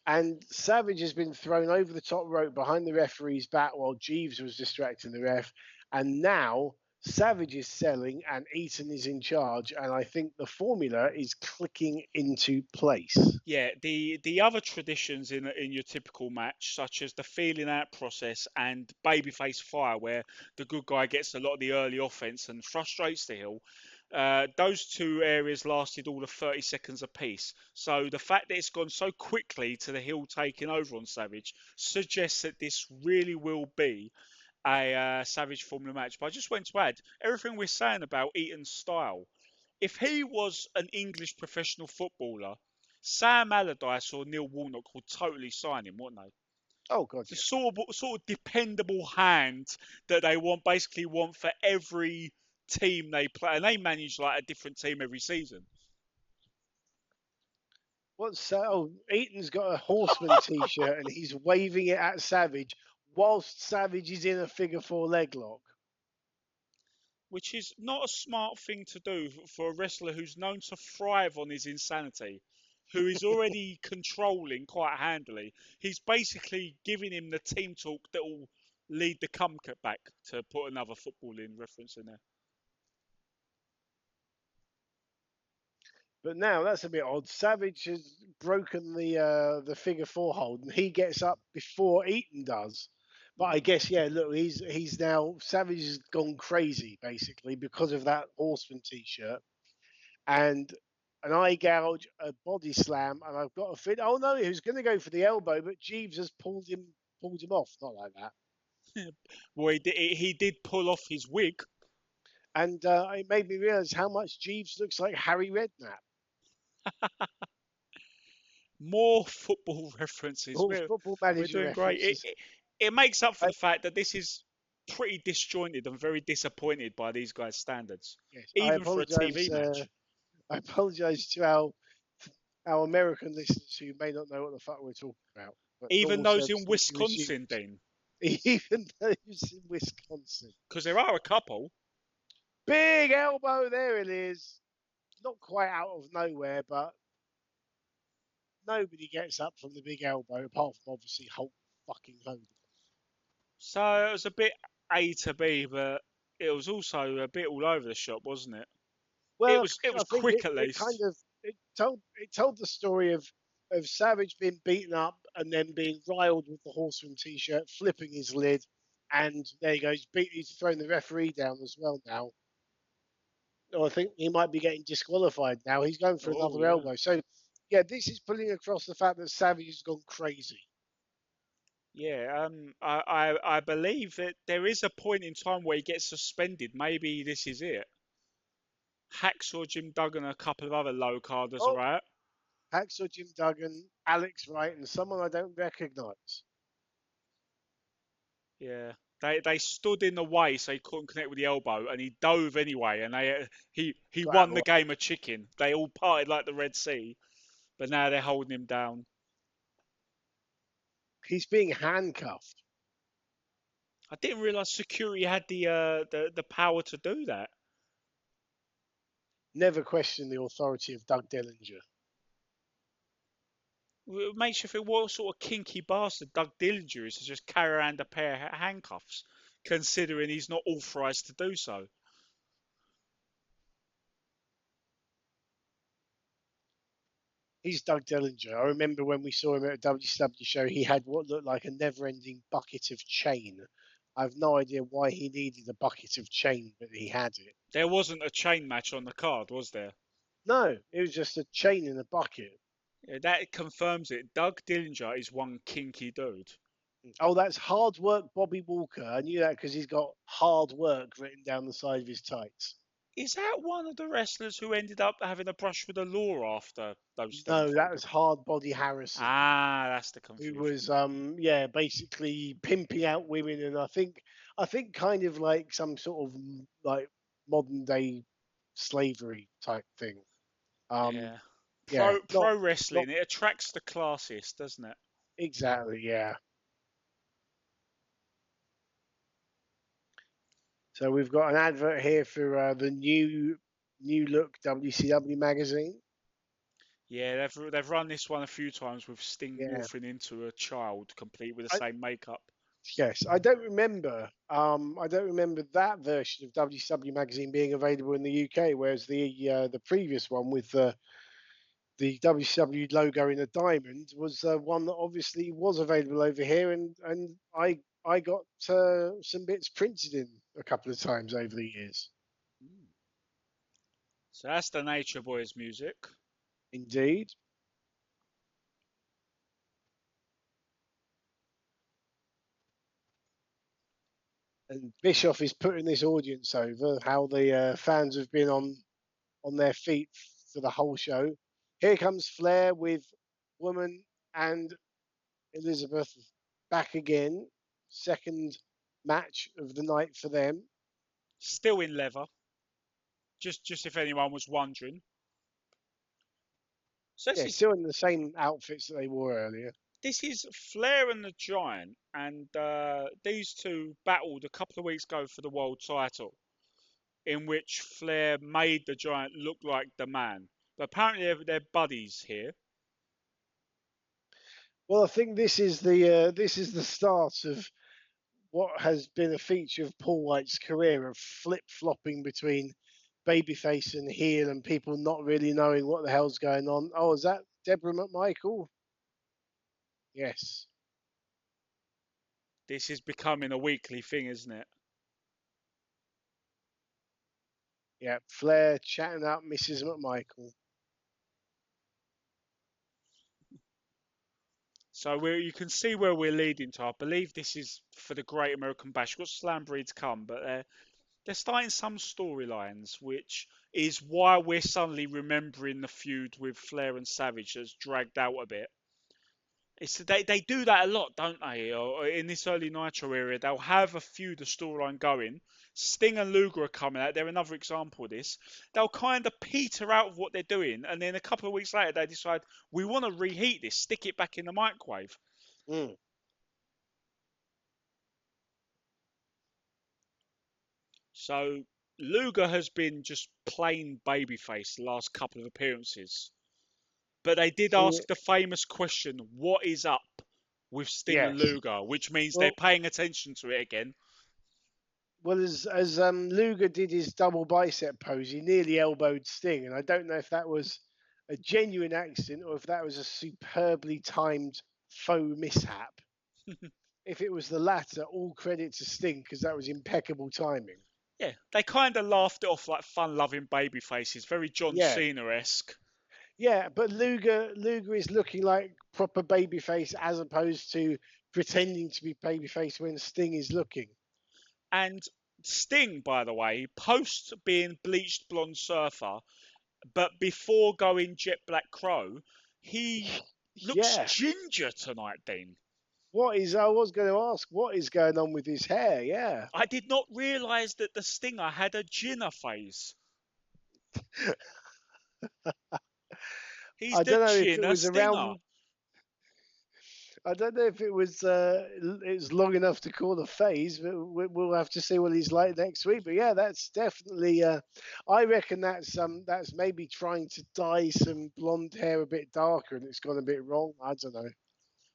And Savage has been thrown over the top rope behind the referee's back while Jeeves was distracting the ref. And now Savage is selling and Eaton is in charge. And I think the formula is clicking into place. Yeah, the other traditions in your typical match, such as the feeling out process and babyface fire, where the good guy gets a lot of the early offense and frustrates the heel, those two areas lasted all of 30 seconds apiece. So the fact that it's gone so quickly to the heel taking over on Savage suggests that this really will be a Savage Formula match. But I just went to add everything we're saying about Eaton's style. If he was an English professional footballer, Sam Allardyce or Neil Warnock would totally sign him, wouldn't they? Oh, God, It's yeah. a sort of dependable hand that they basically want for every team they play, and they manage like a different team every season. Eaton's got a Horseman t-shirt and he's waving it at Savage whilst Savage is in a figure four leg lock. Which is not a smart thing to do for a wrestler who's known to thrive on his insanity, who is already controlling quite handily. He's basically giving him the team talk that will lead the comeback back, to put another footballing reference in there. But now that's a bit odd. Savage has broken the figure four hold and he gets up before Eaton does. But I guess, yeah, look, he's now Savage has gone crazy basically because of that Horseman t-shirt and an eye gouge, a body slam, and I've got a fit. Oh no, he was going to go for the elbow, but Jeeves has pulled him off. Not like that. Well, he did pull off his wig. And it made me realise how much Jeeves looks like Harry Redknapp. More football references. All football We're manager doing great. references. It makes up for I, the fact that this is pretty disjointed and very disappointed by these guys' standards, yes, even for a TV match. I apologise to our American listeners who may not know what the fuck we're talking about. But Even normal those service in will be Wisconsin, resumed. Dean, Even those in Wisconsin. because there are a couple. Big elbow, there it is. Not quite out of nowhere, but nobody gets up from the big elbow apart from obviously Hulk fucking Hogan. So it was a bit A to B, but it was also a bit all over the shop, wasn't it? Well, It I was think quick at it kind least. of it told the story of Savage being beaten up and then being riled with the Horseman t-shirt, flipping his lid, and there he goes. He's thrown the referee down as well now. Oh, I think he might be getting disqualified now. He's going for Oh another yeah. elbow. So, yeah, this is putting across the fact that Savage has gone crazy. Yeah, I believe that there is a point in time where he gets suspended. Maybe this is it. Hacksaw Jim Duggan and a couple of other low carders Oh, are out. Hacksaw Jim Duggan, Alex Wright, and someone I don't recognise. Yeah, they stood in the way so he couldn't connect with the elbow, and he dove anyway, and he Got out of won the the way. game of chicken. They all parted like the Red Sea, but now they're holding him down. He's being handcuffed. I didn't realise security had the power to do that. Never question the authority of Doug Dillinger. It makes you think what sort of kinky bastard Doug Dillinger is to just carry around a pair of handcuffs, considering he's not authorised to do so. He's Doug Dillinger. I remember when we saw him at a WCW show, he had what looked like a never-ending bucket of chain. I have no idea why he needed a bucket of chain, but he had it. There wasn't a chain match on the card, was there? No, it was just a chain in a bucket. Yeah, that confirms it. Doug Dillinger is one kinky dude. Oh, that's hard work, Bobby Walker. I knew that because he's got hard work written down the side of his tights. Is that one of the wrestlers who ended up having a brush with the law after those things? No, that was Hard Body Harrison. Ah, that's the Who confusion. was basically pimping out women, and I think kind of like some sort of like modern day slavery type thing. Yeah. Yeah, Pro not wrestling, it attracts the classist, doesn't it? exactly, yeah. So we've got an advert here for the new look WCW magazine. Yeah, they've run this one a few times with Sting Yeah. morphing into a child, complete with the I, same makeup. yes, I don't remember. I don't remember that version of WCW magazine being available in the UK, whereas the previous one with the WCW logo in a diamond was one that obviously was available over here, and I got some bits printed in a couple of times over the years. So that's the Nature Boys music. Indeed. And Bischoff is putting this audience over. How the fans have been on their feet for the whole show. Here comes Flair with Woman and Elizabeth back again. Second match of the night for them. Still in leather. Just if anyone was wondering. So Yeah, still in the same outfits that they wore earlier. this is Flair and the Giant, and these two battled a couple of weeks ago for the world title, in which Flair made the Giant look like the man. But apparently they're buddies here. Well, I think this is the start of what has been a feature of Paul White's career of flip flopping between babyface and heel, and people not really knowing what the hell's going on. Oh, is that Deborah McMichael? Yes. This is becoming a weekly thing, isn't it? Yeah, Flair chatting up Mrs. McMichael. So you can see where we're leading to. I believe this is for the Great American Bash. We've got Slam Breed come, but they're starting some storylines, which is why we're suddenly remembering the feud with Flair and Savage that's dragged out a bit. They do that a lot, don't they? Or in this early Nitro area, they'll have a feud, a storyline going. Sting and Luger are coming out. They're another example of this. They'll kind of peter out of what they're doing, and then a couple of weeks later, they decide we want to reheat this, stick it back in the microwave. Mm. So Luger has been just plain babyface the last couple of appearances. But they did See, ask the famous question, what is up with Sting and yes. Luger? Which means they're Well, paying attention to it again. as Luger did his double bicep pose, he nearly elbowed Sting, and I don't know if that was a genuine accident or if that was a superbly timed faux mishap. If it was the latter, all credit to Sting because that was impeccable timing. Yeah, they kind of laughed it off like fun-loving baby faces, very John Yeah, Cena-esque. yeah, but Luger is looking like proper babyface as opposed to pretending to be babyface when Sting is looking. And Sting, by the way, post being bleached blonde surfer, but before going jet black crow, he looks Yeah. ginger tonight, Dean. I was going to ask, what is going on with his hair? Yeah. I did not realise that the Stinger had a Ginner phase. He's I the don't know if it Ginner was Stinger. around. I don't know if it was long enough to call a phase, but we'll have to see what he's like next week. But yeah, that's definitely. I reckon that's maybe trying to dye some blonde hair a bit darker, and it's gone a bit wrong. I don't know.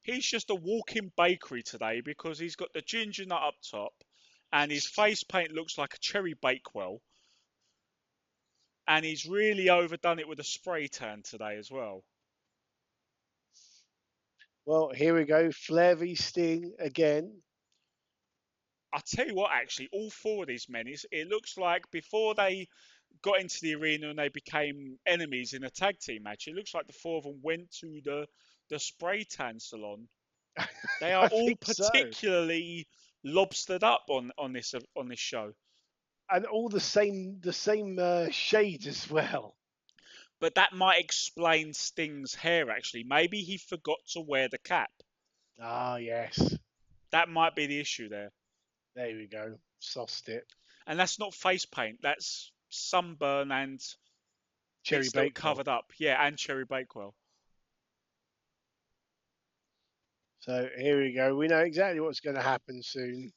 He's just a walking bakery today because he's got the ginger nut up top, and his face paint looks like a cherry bakewell. And he's really overdone it with a spray tan today as well. Well, here we go. Flair v Sting again. I tell you what, actually, all four of these men, it looks like before they got into the arena and they became enemies in a tag team match, it looks like the four of them went to the spray tan salon. They are I all think so. particularly lobstered up on this show. And all the same shade as well. But that might explain Sting's hair, actually. Maybe he forgot to wear the cap. Ah, yes. That might be the issue there. There we go. Sauced it. And that's not face paint. That's sunburn and Cherry bits that were Bakewell. covered up. Yeah, and Cherry Bakewell. So here we go. We know exactly what's going to happen soon.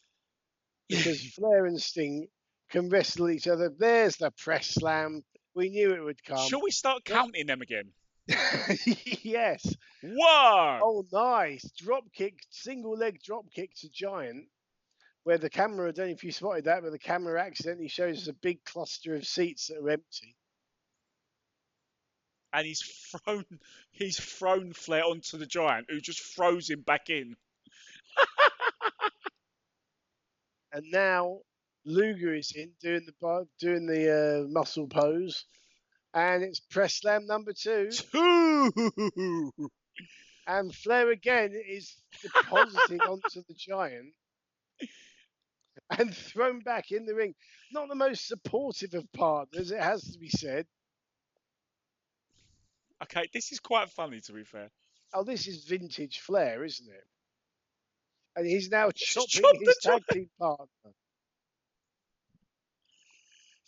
Because Flair and Sting can wrestle each other. There's the press slam. We knew it would come. Shall we start counting them again? Yes. Whoa! Oh, nice. Drop kick, single leg drop kick to Giant, where the camera, I don't know if you spotted that, but the camera accidentally shows us a big cluster of seats that are empty. And he's thrown Flair onto the Giant, who just throws him back in. And now Luger is in doing the muscle pose, and it's press slam number 2. 2! And Flair again is deposited onto the Giant and thrown back in the ring. Not the most supportive of partners, it has to be said. Okay, this is quite funny, to be fair. Oh, this is vintage Flair, isn't it? And he's now Just chopping chop the his tag Giant. team partner.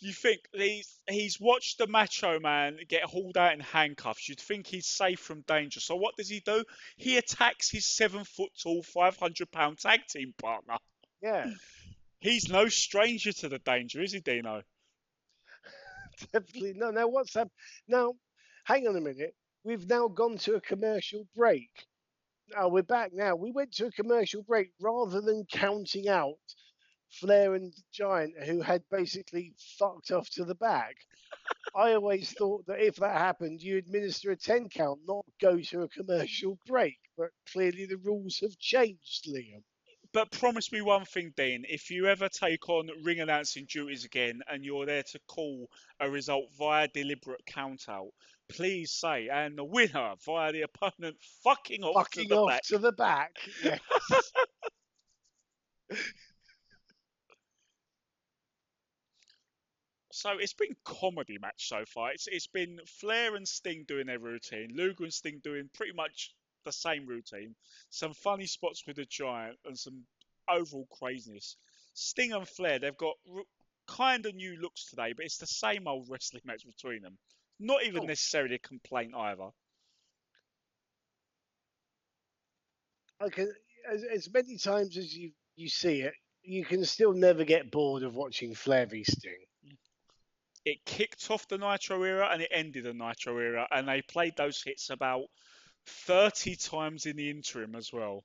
You think he's watched the Macho Man get hauled out in handcuffs. You'd think he's safe from danger. So what does he do? He attacks his 7-foot-tall, 500-pound tag team partner. Yeah, He's no stranger to the danger, is he, Dino? definitely. No, now what's up? Now, hang on a minute. We've now gone to a commercial break. Oh, we're back now. We went to a commercial break rather than counting out Flair and Giant, who had basically fucked off to the back. I always thought that if that happened, you administer a 10 count, not go to a commercial break. But clearly the rules have changed, Liam. But promise me one thing, Dean. If you ever take on ring announcing duties again and you're there to call a result via deliberate countout, please say, and the winner via the opponent fucking off to Fucking the off back. to the back. Yes. So it's been comedy match so far. It's been Flair and Sting doing their routine, Luger and Sting doing pretty much the same routine. Some funny spots with the Giant and some overall craziness. Sting and Flair, they've got kind of new looks today, but it's the same old wrestling match between them. Not even Oh, necessarily a complaint either. I can, as many times as you see it, you can still never get bored of watching Flair v Sting. It kicked off the Nitro era and it ended the Nitro era, and they played those hits about 30 times in the interim as well.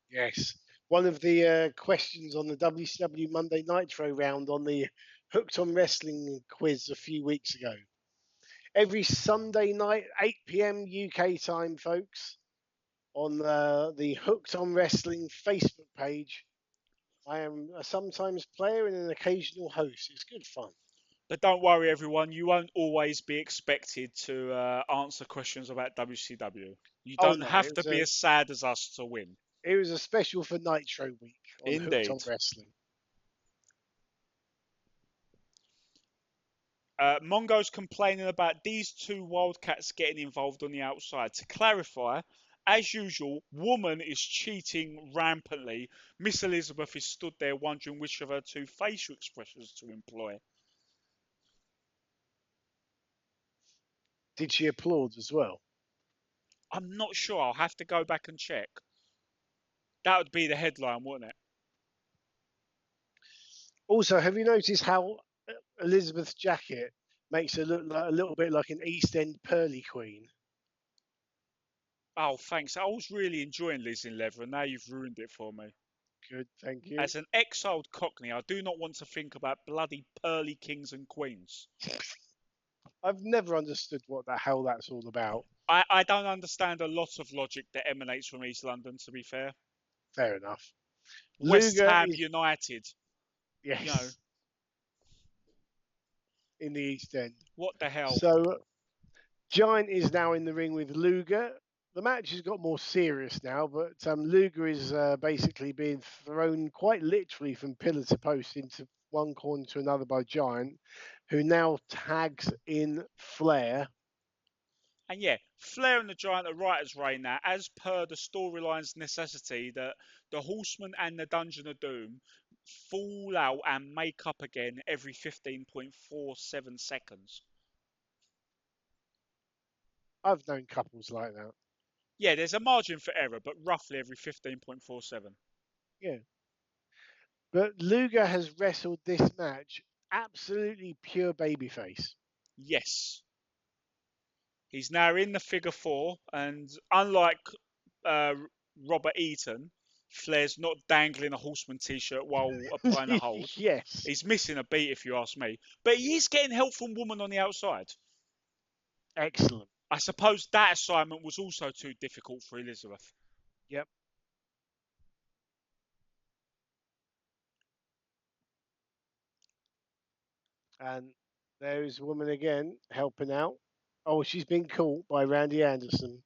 Yes. One of the questions on the WCW Monday Nitro round on the Hooked on Wrestling quiz a few weeks ago. Every Sunday night, 8 p.m. UK time, folks, on the Hooked on Wrestling Facebook page. I am a sometimes player and an occasional host. It's good fun. But don't worry, everyone, you won't always be expected to answer questions about WCW. You Oh don't no, have to be as sad as us to win. it was a special for Nitro Week on Hooked on Indeed. Wrestling. Mongo's complaining about these two Wildcats getting involved on the outside. To clarify, as usual, woman is cheating rampantly. Miss Elizabeth is stood there wondering which of her two facial expressions to employ. Did she applaud as well? I'm not sure. I'll have to go back and check. That would be the headline, wouldn't it? Also, have you noticed how Elizabeth's jacket makes her look like a little bit like an East End pearly queen? Oh, thanks. I was really enjoying Liz in Leather, and now you've ruined it for me. Good, thank you. As an exiled Cockney, I do not want to think about bloody pearly kings and queens. I've never understood what the hell that's all about. I don't understand a lot of logic that emanates from East London, to be fair. Fair enough. West Luger Ham is, United, yes, you know, in the East End. what the hell? So Giant is now in the ring with Luger. The match has got more serious now, but Luger is basically being thrown quite literally from pillar to post into one corner to another by Giant, who now tags in Flair. And yeah, Flair and the Giant are right as rain now, as per the storyline's necessity that the Horseman and the Dungeon of Doom fall out and make up again every 15.47 seconds. I've known couples like that. Yeah, there's a margin for error, but roughly every 15.47. Yeah. But Luger has wrestled this match absolutely pure babyface. Yes. He's now in the figure four, and unlike uh, Robert Eaton, Flair's not dangling a Horseman t-shirt while applying a hold. Yes. He's missing a beat, if you ask me. But he is getting help from Woman on the outside. Excellent. I suppose that assignment was also too difficult for Elizabeth. Yep. And there's Woman again helping out. Oh, she's been caught by Randy Anderson.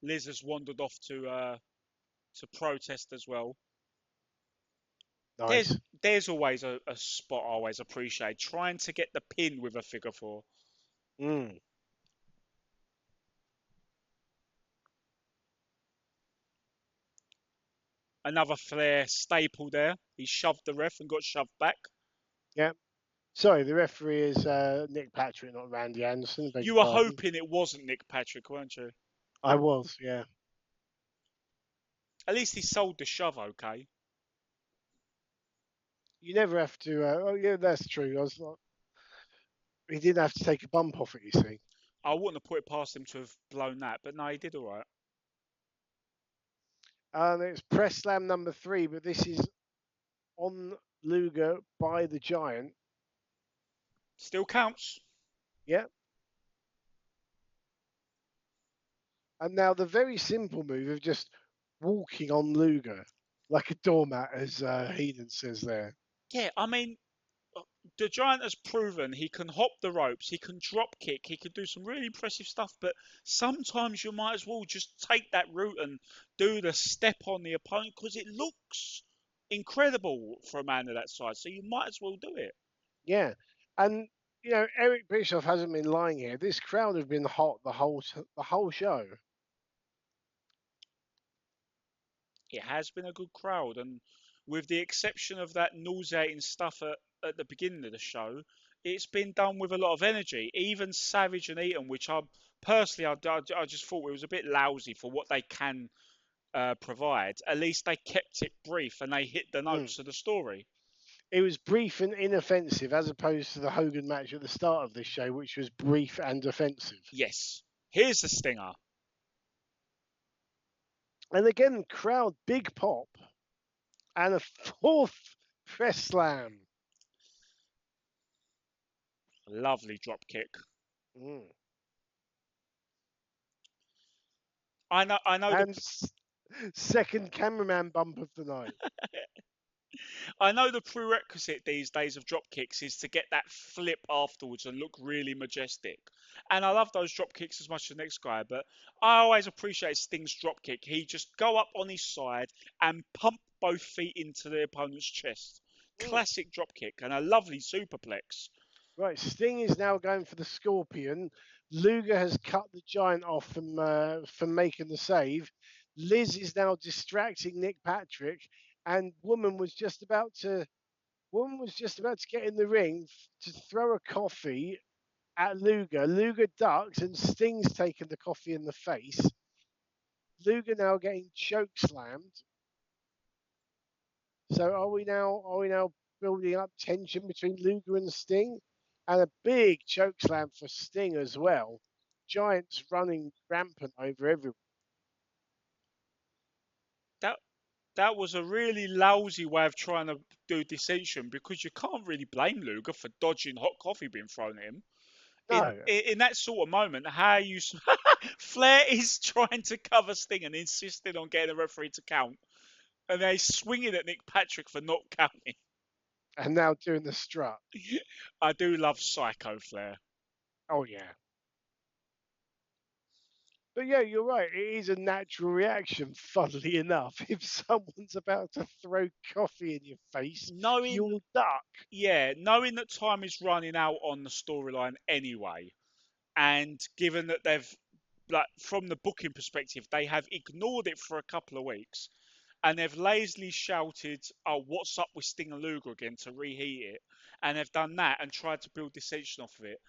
Liz has wandered off to protest as well. Nice. There's always a spot I always appreciate, trying to get the pin with a figure four. Mm. Another Flair staple there. He shoved the ref and got shoved back. Yep. Sorry, the referee is Nick Patrick, not Randy Anderson. Beg You your were pardon. hoping it wasn't Nick Patrick, weren't you? I was, yeah. At least he sold the shove okay. You never have to. Oh, yeah, that's true. I was not. He didn't have to take a bump off it, you see. I wouldn't have put it past him to have blown that, but no, he did all right. It's press slam number 3, but this is on Luger by the Giant. Still counts. Yeah. And now the very simple move of just walking on Luger like a doormat, as Heenan says there. Yeah, I mean, the Giant has proven he can hop the ropes, he can drop kick, he can do some really impressive stuff, but sometimes you might as well just take that route and do the step on the opponent because it looks incredible for a man of that size. So you might as well do it. Yeah. And, Eric Bischoff hasn't been lying here. This crowd have been hot the whole show. It has been a good crowd, and with the exception of that nauseating stuff at the beginning of the show, it's been done with a lot of energy. Even Savage and Eaton, which I personally I just thought it was a bit lousy for what they can provide. At least they kept it brief and they hit the notes of the story. It was brief and inoffensive, as opposed to the Hogan match at the start of this show, which was brief and offensive. Yes. Here's the stinger. And again, crowd big pop, and a fourth press slam. Lovely drop kick. Mm. I know. And second cameraman bump of the night. I know the prerequisite these days of drop kicks is to get that flip afterwards and look really majestic. And I love those drop kicks as much as the next guy, but I always appreciate Sting's drop kick. He just go up on his side and pump both feet into the opponent's chest. Classic drop kick and a lovely superplex. Right, Sting is now going for the Scorpion. Luger has cut the Giant off from making the save. Liz is now distracting Nick Patrick, and Woman was just about to get in the ring to throw a coffee at Luger. Luger ducks, and Sting's taken the coffee in the face. Luger now getting choke slammed. So are we now building up tension between Luger and Sting? And a big choke slam for Sting as well. Giants running rampant over everyone. That was a really lousy way of trying to do dissension because you can't really blame Luger for dodging hot coffee being thrown at him. No. In that sort of moment, how you Flair is trying to cover Sting and insisting on getting the referee to count, and they're swinging at Nick Patrick for not counting. And now doing the strut. I do love Psycho Flair. Oh yeah. But yeah, you're right. It is a natural reaction, funnily enough. If someone's about to throw coffee in your face, you'll duck. Yeah, knowing that time is running out on the storyline anyway, and given that they've, like, from the booking perspective, they have ignored it for a couple of weeks, and they've lazily shouted, "Oh, what's up with Sting and Luger again?" to reheat it, and they've done that and tried to build dissension off of it.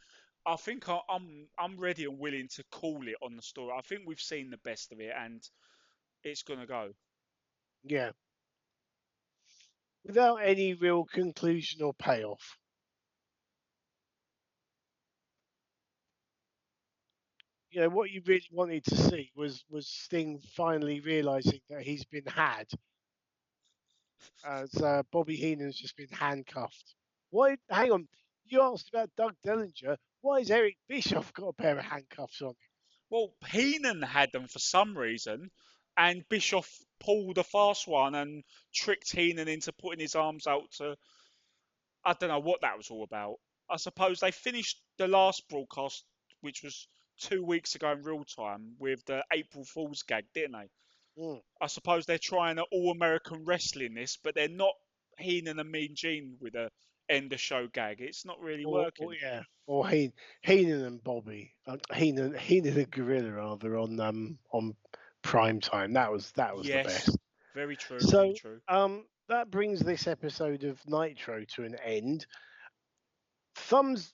I think I'm ready and willing to call it on the story. I think we've seen the best of it, and it's gonna go. Yeah. Without any real conclusion or payoff. what you really wanted to see was Sting finally realizing that he's been had, as Bobby Heenan's just been handcuffed. Why? Hang on, you asked about Doug Dellinger. Why has Eric Bischoff got a pair of handcuffs on? Well, Heenan had them for some reason, and Bischoff pulled a fast one and tricked Heenan into putting his arms out to. I don't know what that was all about. I suppose they finished the last broadcast, which was 2 weeks ago in real time, with the April Fool's gag, didn't they? Mm. I suppose they're trying to all American wrestling this, but they're not Heenan and Mean Gene with a end of show gag. It's not really working. Yeah, or Heenan and Bobby, Heenan and Gorilla rather on prime time. That was the Yes, best. very true, very So true. that brings this episode of Nitro to an end. Thumbs,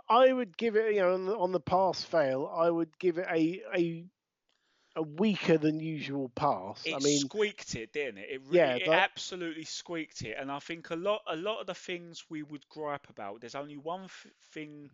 I would give it, on the pass fail, I would give it a weaker than usual pass. I It mean, squeaked it, didn't it? yeah, It absolutely squeaked it. And I think a lot of the things we would gripe about, there's only one thing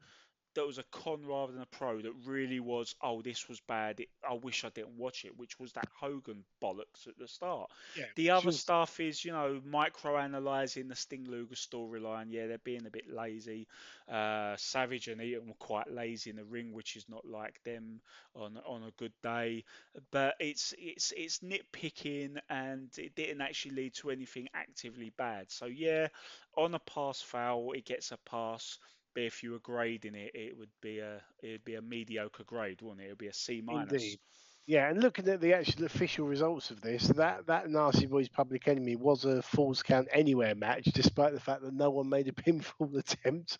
that was a con rather than a pro that really was, oh, this was bad. I wish I didn't watch it, which was that Hogan bollocks at the start. yeah, The which other was stuff is, micro-analysing the Sting Luger storyline. Yeah, they're being a bit lazy. Savage and Eaton were quite lazy in the ring, which is not like them on a good day. But it's nitpicking, and it didn't actually lead to anything actively bad. So yeah, on a pass foul, it gets a pass. But if you were grading it, it'd be a mediocre grade, wouldn't it? It'd be a C minus. indeed. Yeah, and looking at the actual official results of this, that Nasty Boys Public Enemy was a Falls Count Anywhere match, despite the fact that no one made a pinfall attempt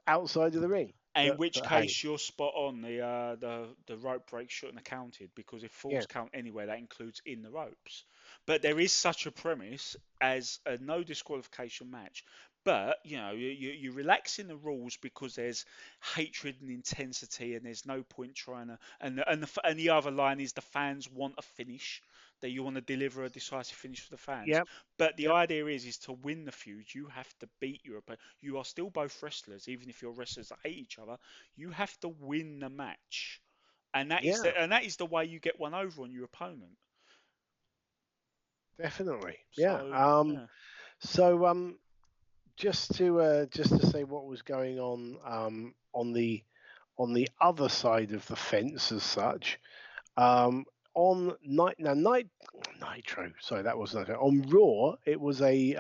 outside of the ring. In But which hey, case you're spot on. The rope break shouldn't have counted, because if yeah, falls count anywhere, that includes in the ropes. But there is such a premise as a no disqualification match. But you're relaxing the rules because there's hatred and intensity, and there's no point trying to. And the other line is the fans want a finish. That you want to deliver a decisive finish for the fans. yep, But the yep, idea is to win the feud, you have to beat your opponent. You are still both wrestlers, even if you're wrestlers that hate each other. You have to win the match, and yeah, that is the way you get one over on your opponent. definitely, yeah. So yeah, So just to say what was going on on the other side of the fence as such. On Nitro. Sorry, that was Nitro. On Raw, it was a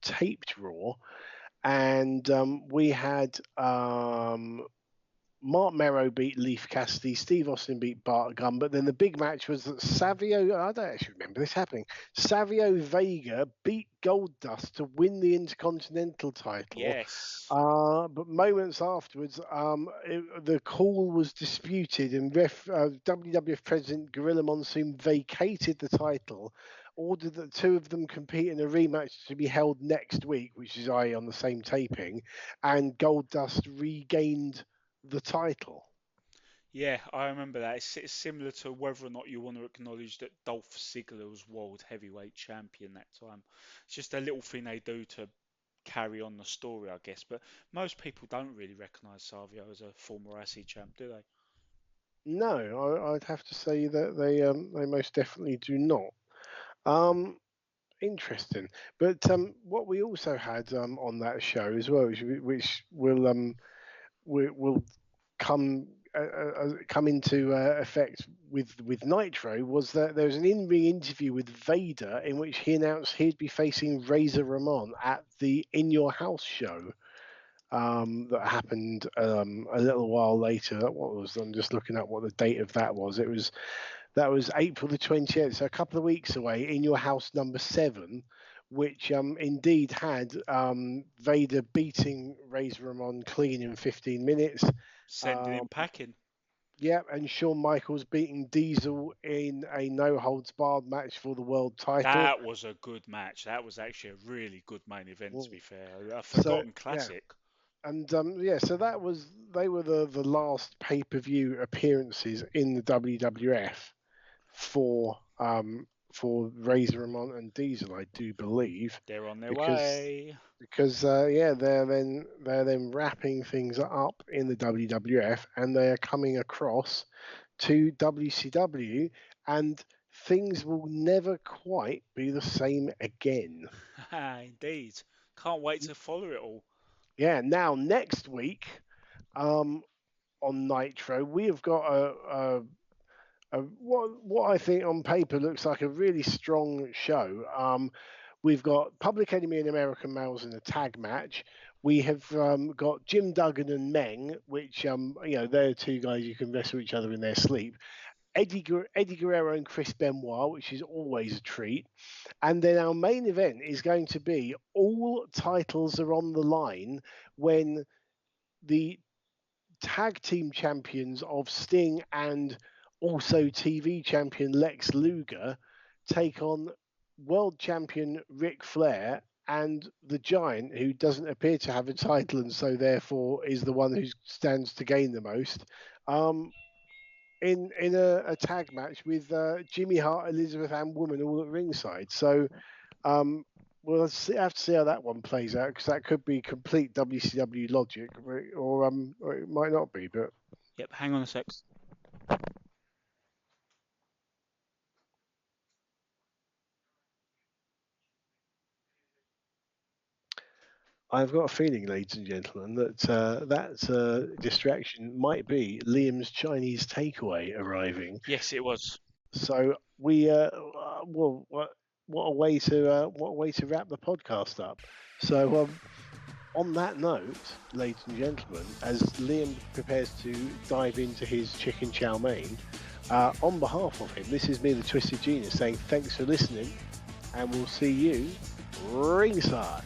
taped Raw, and we had Mark Merrow beat Leaf Cassidy, Steve Austin beat Bart Gunn, but then the big match was that Savio, I don't actually remember this happening, Savio Vega beat Goldust to win the Intercontinental title. yes, But moments afterwards, the call was disputed, and WWF President Gorilla Monsoon vacated the title, ordered that two of them compete in a rematch to be held next week, which is on the same taping, and Goldust regained the title. yeah, I remember that. It's similar to whether or not you want to acknowledge that Dolph Ziggler was world heavyweight champion that time. It's just a little thing they do to carry on the story, I guess. But most people don't really recognise Savio as a former IC champ, do they? No, I'd have to say that they most definitely do not. Interesting, but what we also had on that show as well, which will come come into effect with Nitro, was that there was an in-ring interview with Vader in which he announced he'd be facing Razor Ramon at the In Your House show. That happened a little while later. I'm just looking at what the date of that was. That was April the 28th, so a couple of weeks away. In Your House number 7, which indeed had Vader beating Razor Ramon clean in 15 minutes. Sending him packing. Yeah, and Shawn Michaels beating Diesel in a no holds barred match for the world title. That was a good match. That was actually a really good main event, to be fair. A So forgotten classic. and so they were the last pay per view appearances in the WWF for Razor Ramon and Diesel, I do believe. They're on their way. Because they're then wrapping things up in the WWF, and they are coming across to WCW, and things will never quite be the same again. Indeed. Can't wait to follow it all. Yeah. Now next week, on Nitro, we have got what I think on paper looks like a really strong show. We've got Public Enemy and American Males in a tag match. We have got Jim Duggan and Meng, which they're two guys you can wrestle each other in their sleep. Eddie Guerrero and Chris Benoit, which is always a treat. And then our main event is going to be all titles are on the line when the tag team champions of Sting and also TV champion Lex Luger take on world champion Ric Flair and the Giant, who doesn't appear to have a title and so therefore is the one who stands to gain the most, in a tag match with Jimmy Hart, Elizabeth Ann Woman all at ringside. So we'll have to see how that one plays out, because that could be complete WCW logic, or it might not be. But yep, hang on a sec. I've got a feeling, ladies and gentlemen, that that distraction might be Liam's Chinese takeaway arriving. Yes, it was. So we well, what a way to wrap the podcast up. So on that note, ladies and gentlemen, as Liam prepares to dive into his chicken chow mein, on behalf of him, this is me, the Twisted Genius, saying thanks for listening, and we'll see you ringside.